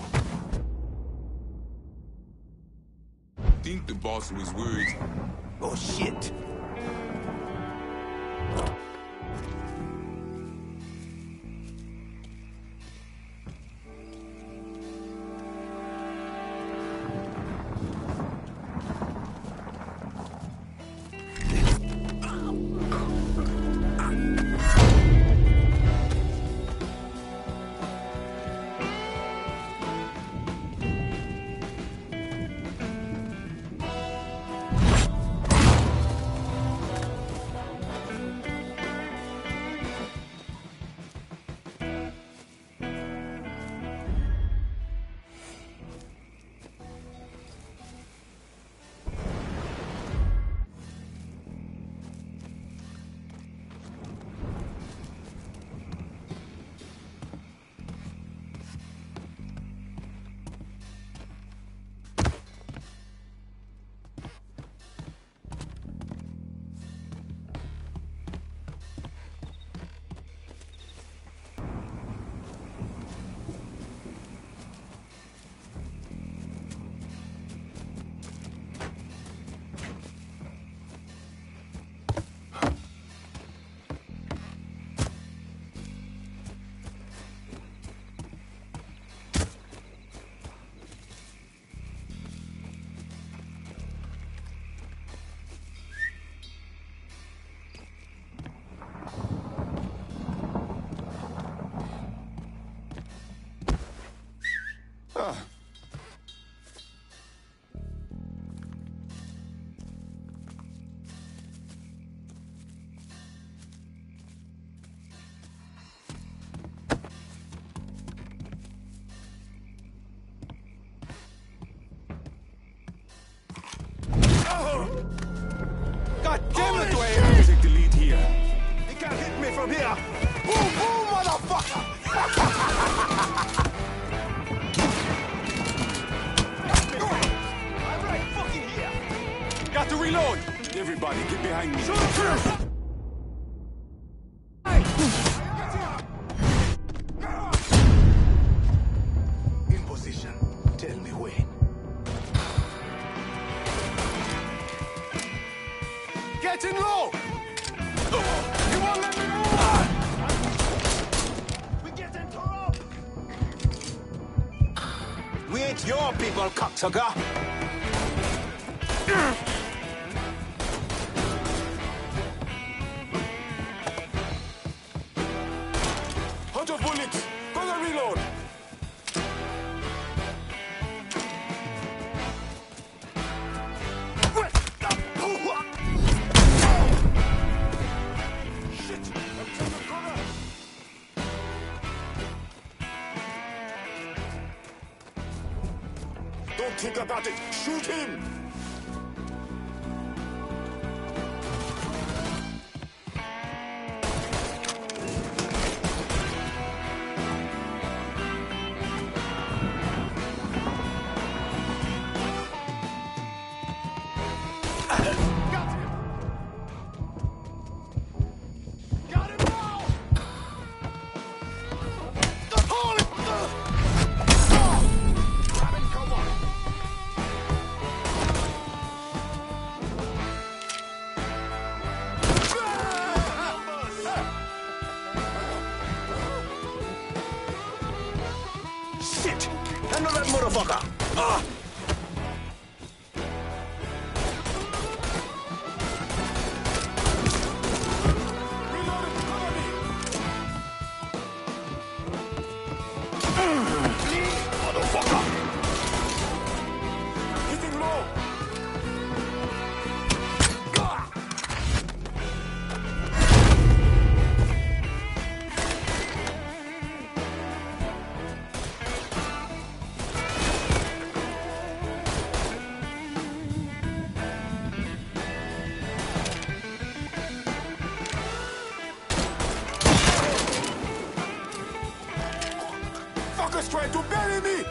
Think the boss was worried. Oh, shit. God damn it, Dwayne! Take the lead here. You can't hit me from here. Boom, boom, motherfucker! I'm right fucking here. Got to reload. Everybody, get behind me. Shoot! In position. Tell me when. Getting low! You won't let me move! We're getting tore up! We ain't your people, cocksucker! Hunch of bullets! Gonna reload! Don't think about it. Shoot him! Shit! Another motherfucker! Ah! Motherfucker! Hitting low! Fuckers trying to bury me! You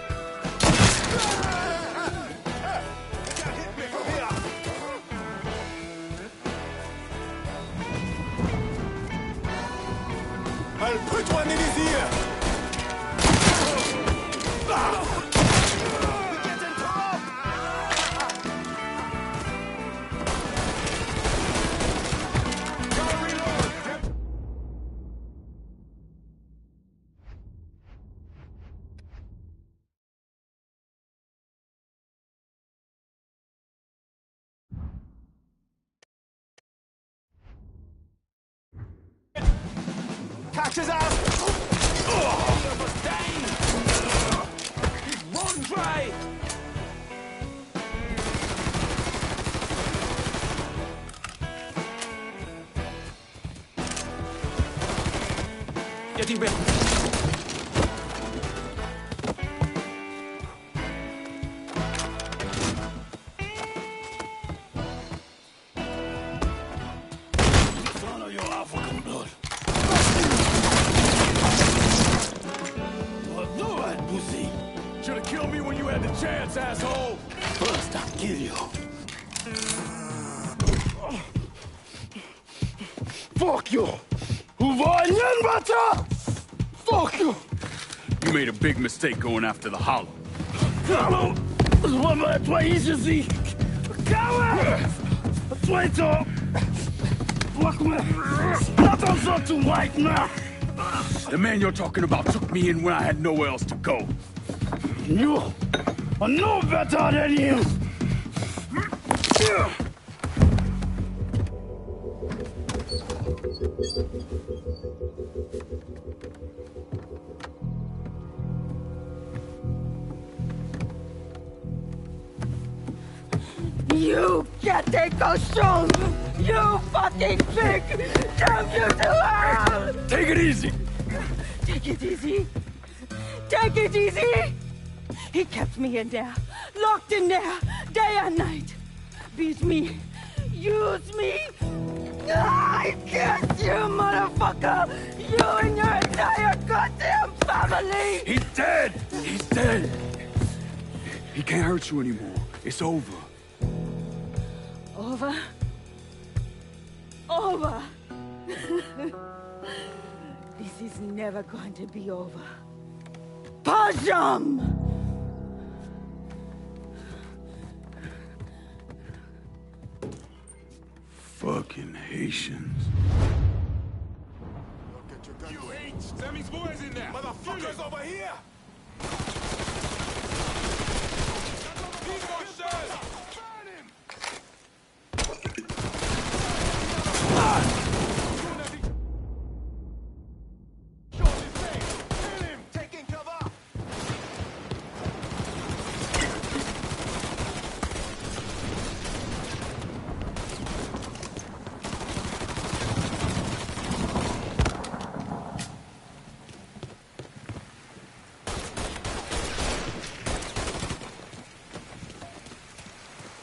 can't hit me from here! I'll put one in his ear! Watch his ass! Run, try! Get him back. Son of your African blood. What do I, pussy? Should have killed me when you had the chance, asshole! First, I'll kill you. Fuck you! Fuck you! You made a big mistake going after the Hollow. The man you're talking about took me in when I had nowhere else to go. You are no better than him! You can't take those shoes! You fucking pig! Damn you to hell! Take it easy! Take it easy! Take it easy! He kept me in there, locked in there, day and night. Beat me, use me. I guess you, motherfucker! You and your entire goddamn family! He's dead! He's dead! He can't hurt you anymore. It's over. Over? Over! This is never going to be over. Pajam! Fucking Haitians. You ain't. Sammy's boys in there. Motherfuckers over here. He's gonna shut. Burn him. Taking cover.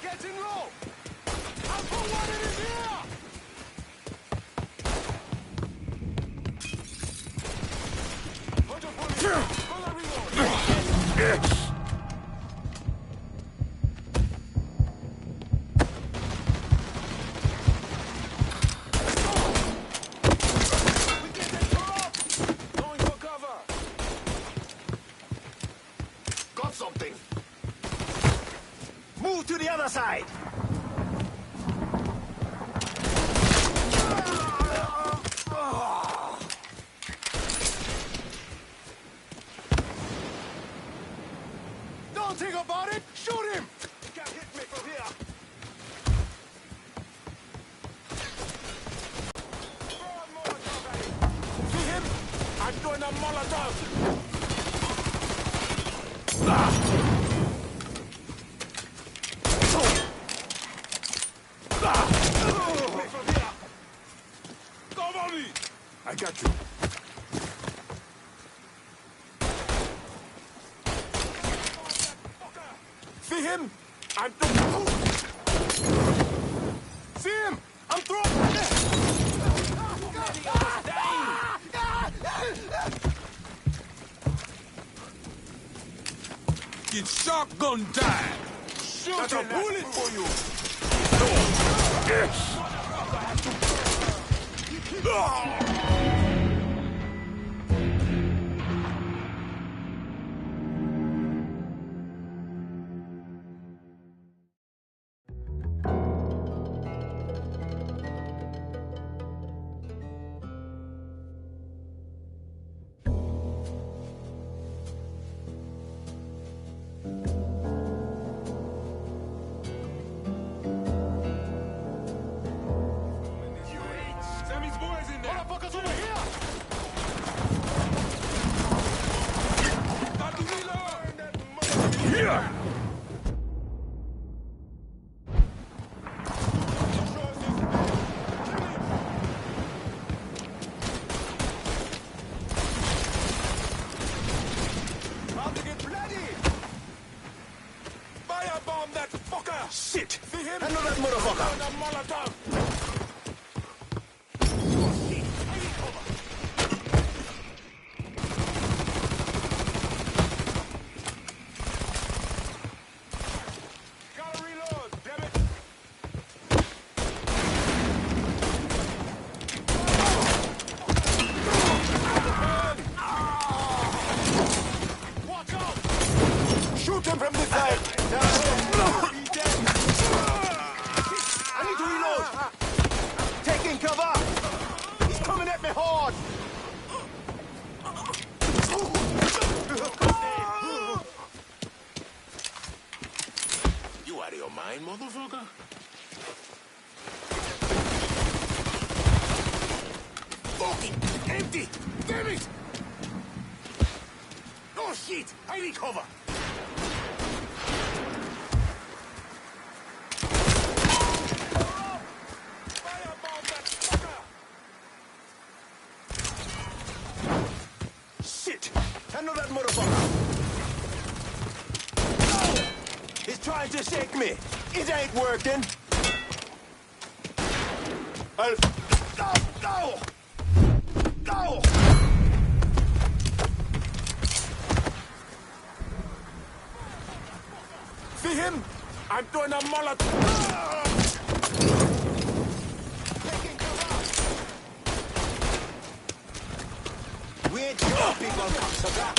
Getting low. I'll put one in his ear. Hold your police. Gonna reload. Going for cover. Got something. Move to the other side! Don't think about it. Shoot him. Can't hit me from here. See him? I'm doing a Molotov. Cover me. I got you. See him? I'm through. See him? I'm through. It's shotgun time. Shoot. That's a bullet for you. Sammy's boys in there. Motherfuckers over here. Firebomb that fucker! Shit! See him? Handle that motherfucker! Molotov! Shoot him from the side! I need to reload! Taking cover! He's coming at me hard! You out of your mind, motherfucker? Fucking empty! Damn it! Oh shit! I need cover! Shit! Handle that motherfucker! He's trying to shake me! It ain't working! Go! Go! Go! See him? I'm throwing a Molotov! We ain't your people, cocksucker!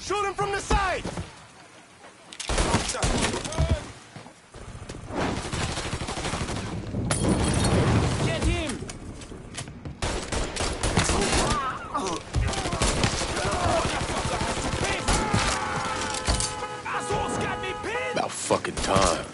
Shoot him from the side! Get him! Asshole's got me pinned! About fucking time.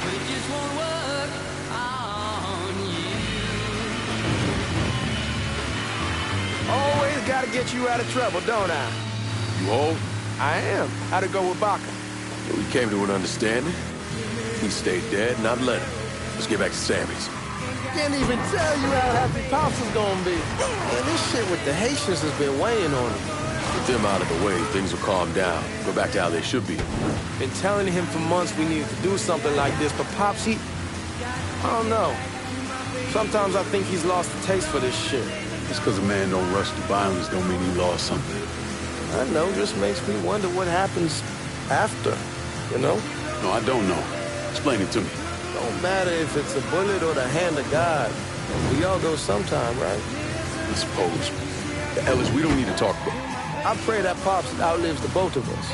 But it just won't work on you. Always gotta get you out of trouble, don't I? You old? I am. How'd it go with Baca? We came to an understanding. He stayed dead, and I'd let him. Let's get back to Sammy's. Can't even tell you how happy Pops is gonna be. Man, this shit with the Haitians has been weighing on him. With them out of the way, things will calm down. Go back to how they should be. Been telling him for months we needed to do something like this, but Pops, I don't know. Sometimes I think he's lost the taste for this shit. Just because a man don't rush to violence don't mean he lost something. I know, just makes me wonder what happens after, you know? No, I don't know. Explain it to me. Don't matter if it's a bullet or the hand of God. We all go sometime, right? I suppose. Ellis, we don't need to talk about it. I pray that Pops outlives the both of us.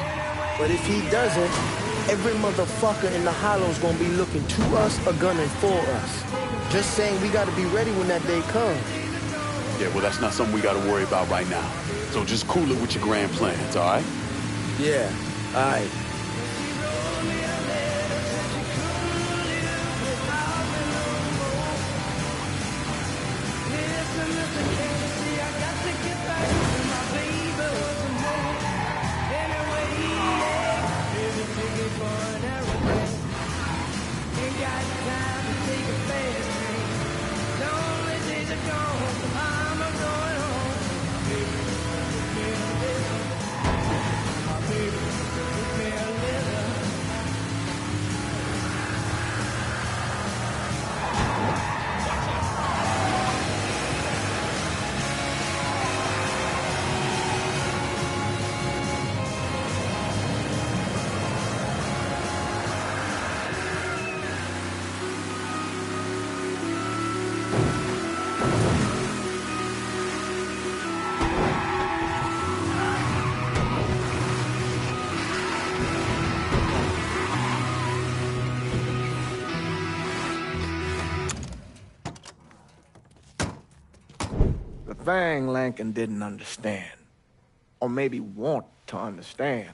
But if he doesn't, every motherfucker in the hollow's gonna be looking to us or gunning for us. Just saying we gotta be ready when that day comes. Yeah, well, that's not something we gotta worry about right now. So just cool it with your grand plans, all right? Yeah, all right. Baby, thing Lincoln didn't understand, or maybe want to understand,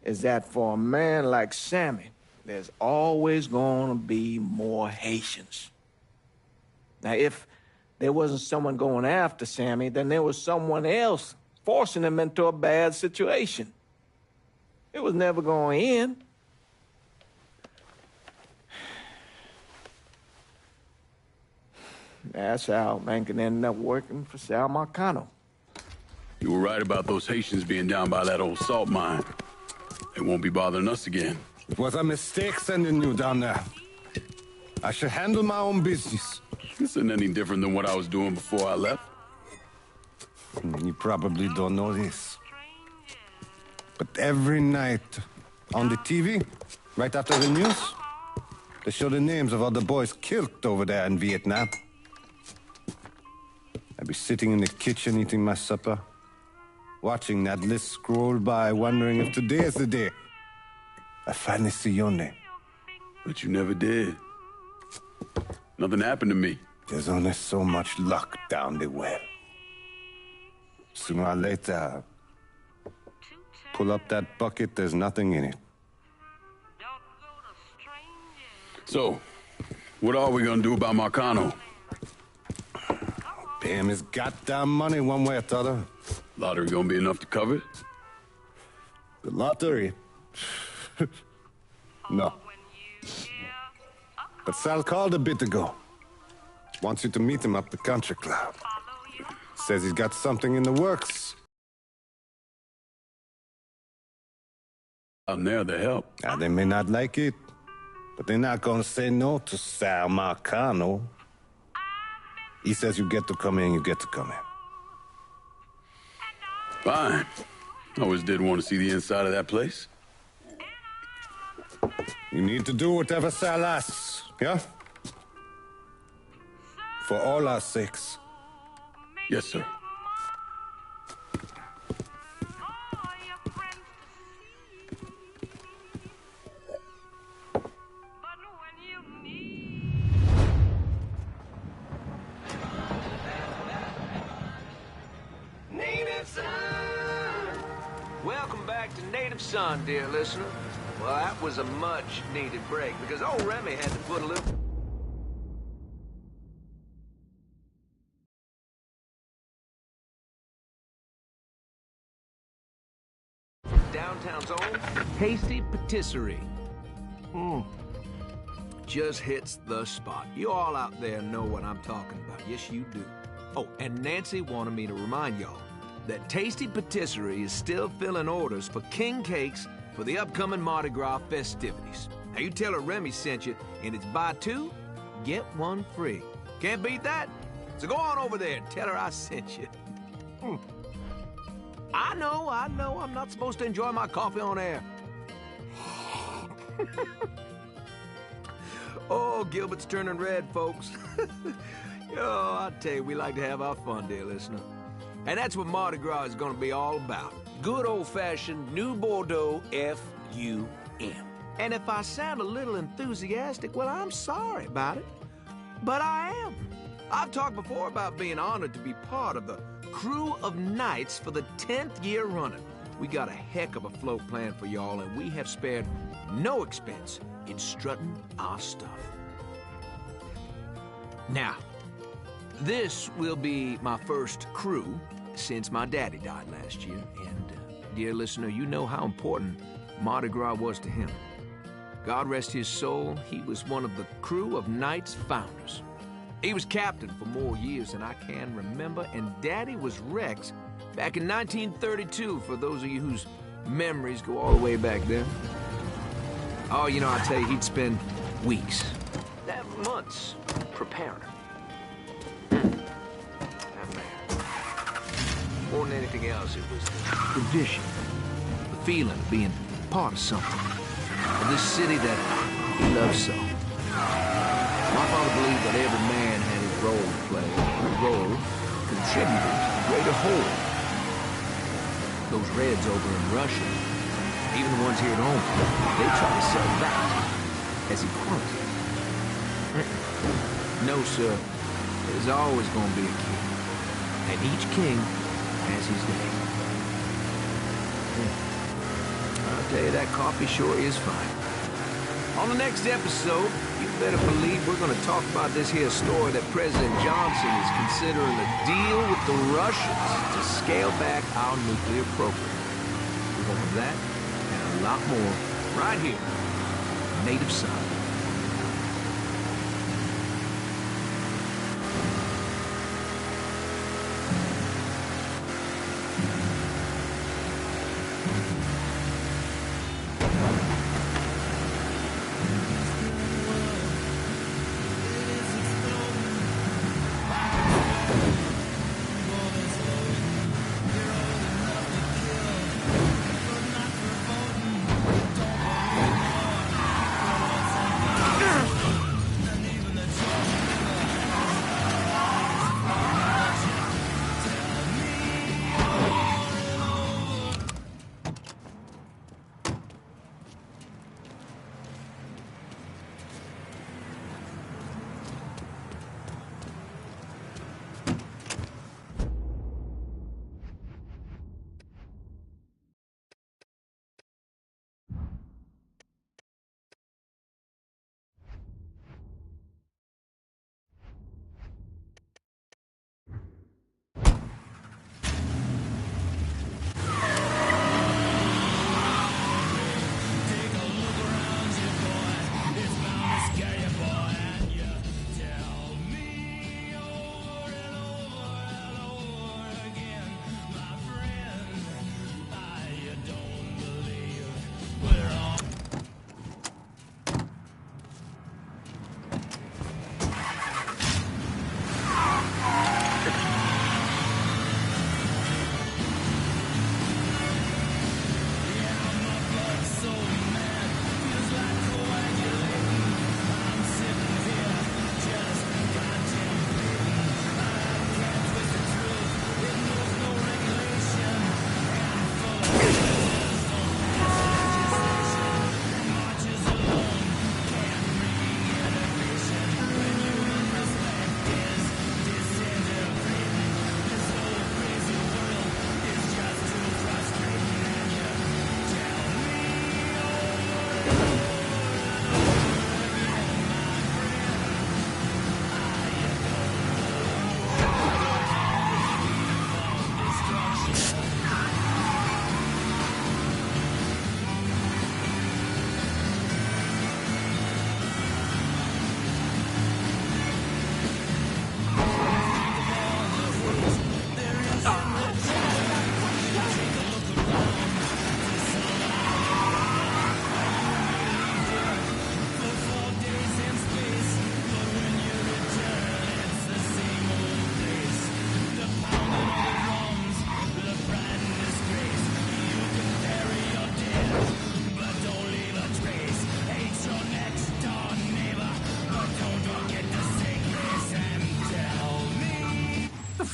is that for a man like Sammy, there's always gonna be more Haitians. Now, if there wasn't someone going after Sammy, then there was someone else forcing him into a bad situation. It was never going to end. That's how Lincoln ended up working for Sal Marcano. You were right about those Haitians being down by that old salt mine. They won't be bothering us again. It was a mistake sending you down there. I should handle my own business. This isn't any different than what I was doing before I left. You probably don't know this. But every night on the TV, right after the news, they show the names of all the boys killed over there in Vietnam. I'd be sitting in the kitchen eating my supper, watching that list scroll by, wondering if today is the day I finally see your name. But you never did. Nothing happened to me. There's only so much luck down the well. Sooner or later, pull up that bucket, there's nothing in it. So, what are we gonna do about Marcano? Pay him his goddamn money one way or the other. Lottery gonna be enough to cover it? The lottery? No. But Sal called a bit ago. Wants you to meet him up the country club. Says he's got something in the works. I'm there to help. Now, they may not like it, but they're not gonna say no to Sal Marcano. He says you get to come in, you get to come in. Fine. I always did want to see the inside of that place. You need to do whatever Sal asks, yeah? For all our sakes. Yes, sir. Welcome back to Native Son, dear listener. Well, that was a much-needed break, because old Remy had to put a little... Downtown's own Tasty Patisserie. Just hits the spot. You all out there know what I'm talking about. Yes, you do. Oh, and Nancy wanted me to remind y'all that Tasty Patisserie is still filling orders for king cakes for the upcoming Mardi Gras festivities. Now, you tell her Remy sent you, and it's buy two, get one free. Can't beat that. So go on over there and tell her I sent you. I know, I'm not supposed to enjoy my coffee on air. Oh, Gilbert's turning red, folks. Oh, I tell you, we like to have our fun, dear listener. And that's what Mardi Gras is going to be all about. Good old-fashioned New Bordeaux F-U-M. And if I sound a little enthusiastic, well, I'm sorry about it. But I am. I've talked before about being honored to be part of the crew of knights for the 10th year running. We got a heck of a float plan for y'all, and we have spared no expense in strutting our stuff. Now, this will be my first crew since my daddy died last year, and dear listener, you know how important Mardi Gras was to him. God rest his soul, he was one of the crew of Knights founders. He was captain for more years than I can remember, and Daddy was Rex back in 1932, for those of you whose memories go all the way back then. Oh, you know, I tell you, he'd spend weeks, months, preparing. More than anything else, it was the tradition, the feeling of being part of something, of this city that he loved so. My father believed that every man had his role to play, and a role contributed to the greater whole. Those Reds over in Russia, even the ones here at home, they try to sell that as equality. No, sir. There's always going to be a king. and each king has his day. I'll tell you, that coffee sure is fine. On the next episode, you better believe we're going to talk about this here story that President Johnson is considering a deal with the Russians to scale back our nuclear program. We're going to have that and a lot more right here on Native Side.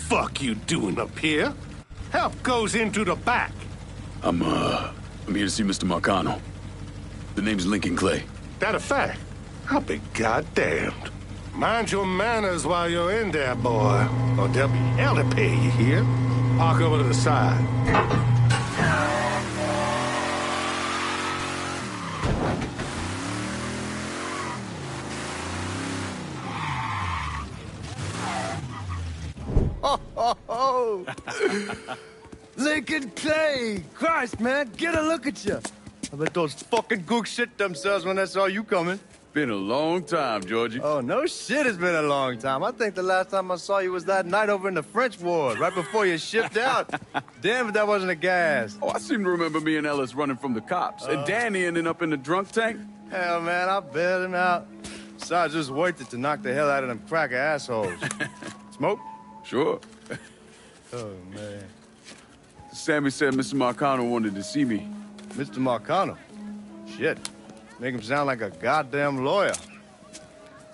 Fuck you doing up here? Help goes into the back. I'm here to see Mr. Marcano. The name's Lincoln Clay. That a fact? I'll be goddamned. Mind your manners while you're in there, boy, or there'll be hell to pay, you hear? Park over to the side. Oh, Lincoln Clay! Christ, man, get a look at you. I bet those fucking gooks shit themselves when they saw you coming. Been a long time, Georgie. Oh, no shit, it's been a long time. I think the last time I saw you was that night over in the French ward, right before you shipped out. Damn if that wasn't a gas. Oh, I seem to remember me and Ellis running from the cops, and Danny ending up in the drunk tank. Hell, man, I bailed him out. Besides, it was worth it to knock the hell out of them cracker assholes. Smoke? Sure. Oh, man. Sammy said Mr. Marcano wanted to see me. Mr. Marcano? Shit. Make him sound like a goddamn lawyer.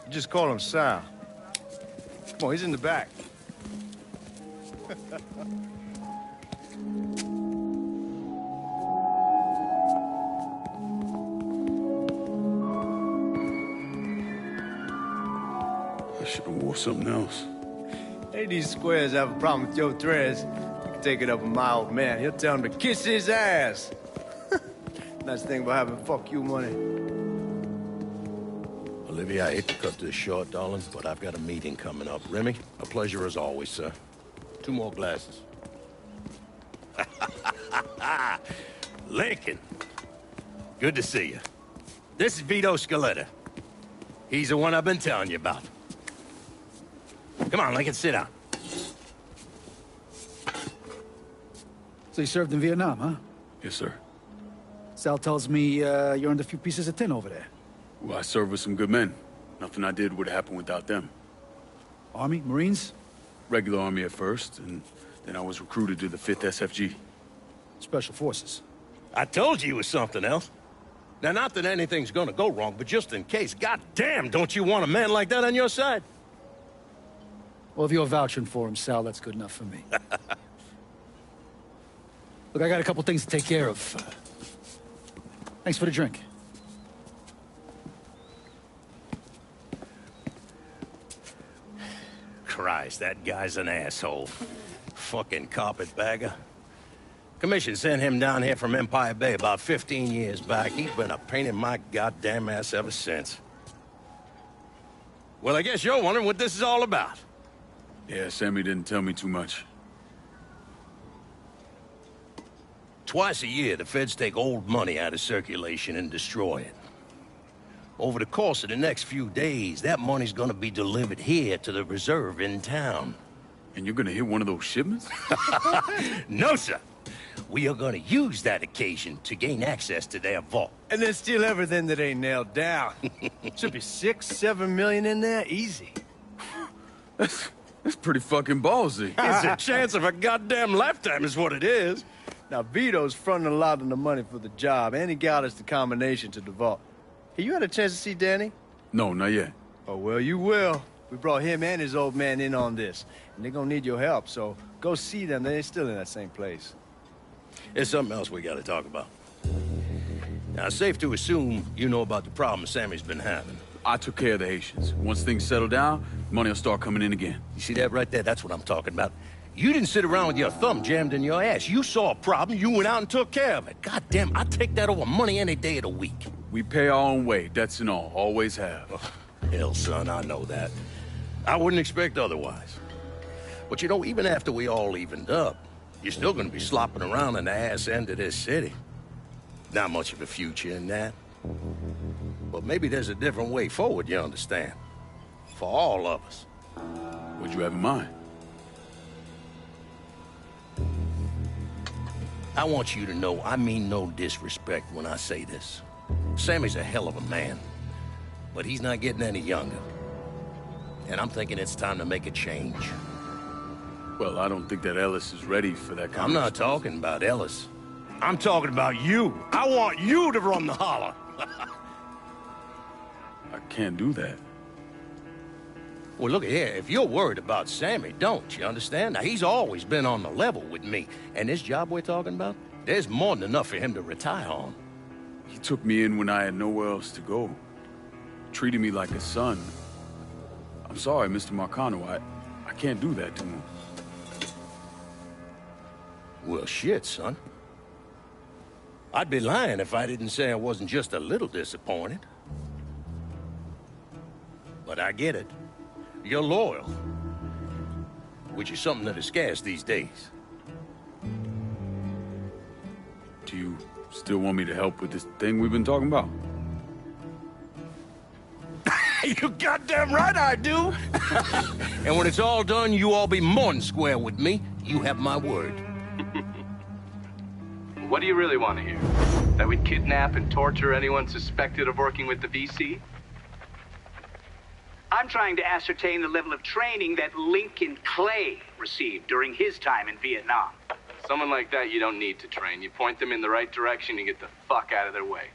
You just call him Sal. Come on, he's in the back. I should have wore something else. Hey, these squares have a problem with your threads. You can take it up with my old man. He'll tell him to kiss his ass. Nice thing about having fuck you money. Olivia, I hate to cut this short, darling, but I've got a meeting coming up. Remy, a pleasure as always, sir. 2 more glasses. Lincoln. Good to see you. This is Vito Scaletta. He's the one I've been telling you about. Come on, Lincoln, sit down. So you served in Vietnam, huh? Yes, sir. Sal tells me you earned a few pieces of tin over there. Well, I served with some good men. Nothing I did would have happened without them. Army? Marines? Regular Army at first, and then I was recruited to the 5th SFG. Special Forces. I told you it was something else. Now, not that anything's gonna go wrong, but just in case, goddamn, don't you want a man like that on your side? Well, if you're vouching for him, Sal, that's good enough for me. Look, I got a couple things to take care of. Thanks for the drink. Christ, that guy's an asshole. Fucking carpetbagger. Commission sent him down here from Empire Bay about 15 years back. He's been a pain in my goddamn ass ever since. Well, I guess you're wondering what this is all about. Yeah, Sammy didn't tell me too much. Twice a year, the feds take old money out of circulation and destroy it. Over the course of the next few days, that money's gonna be delivered here to the reserve in town. And you're gonna hit one of those shipments? No, sir. We are gonna use that occasion to gain access to their vault. And then steal everything that ain't nailed down. Should be 6, 7 million in there, easy. That's pretty fucking ballsy. It's a chance of a goddamn lifetime is what it is. Now, Vito's fronting a lot of the money for the job, and he got us the combination to the vault. Hey, you had a chance to see Danny? No, not yet. Oh, well, you will. We brought him and his old man in on this, and they're gonna need your help, so go see them. They're still in that same place. There's something else we gotta talk about. Now, it's safe to assume you know about the problem Sammy's been having. I took care of the Haitians. Once things settle down, money will start coming in again. You see that right there? That's what I'm talking about. You didn't sit around with your thumb jammed in your ass. You saw a problem, you went out and took care of it. God damn, I'd take that over money any day of the week. We pay our own way, debts and all. Always have. Oh, hell, son, I know that. I wouldn't expect otherwise. But you know, even after we all evened up, you're still gonna be slopping around in the ass end of this city. Not much of a future in that. But maybe there's a different way forward, you understand? For all of us. What'd you have in mind? I want you to know I mean no disrespect when I say this. Sammy's a hell of a man, but he's not getting any younger. And I'm thinking it's time to make a change. Well, I don't think that Ellis is ready for that kind I'm not talking about Ellis. I'm talking about you. I want you to run the holler. I can't do that. Well, look here, if you're worried about Sammy, don't, you understand? Now, he's always been on the level with me. And this job we're talking about, there's more than enough for him to retire on. He took me in when I had nowhere else to go. Treated me like a son. I'm sorry, Mr. Marcano. I can't do that to him. Well, shit, son. I'd be lying if I didn't say I wasn't just a little disappointed. But I get it. You're loyal. Which is something that is scarce these days. Do you still want me to help with this thing we've been talking about? You goddamn right I do! And when it's all done, you all be more than square with me. You have my word. What do you really want to hear? That we'd kidnap and torture anyone suspected of working with the VC? I'm trying to ascertain the level of training that Lincoln Clay received during his time in Vietnam. Someone like that you don't need to train. You point them in the right direction and get the fuck out of their way.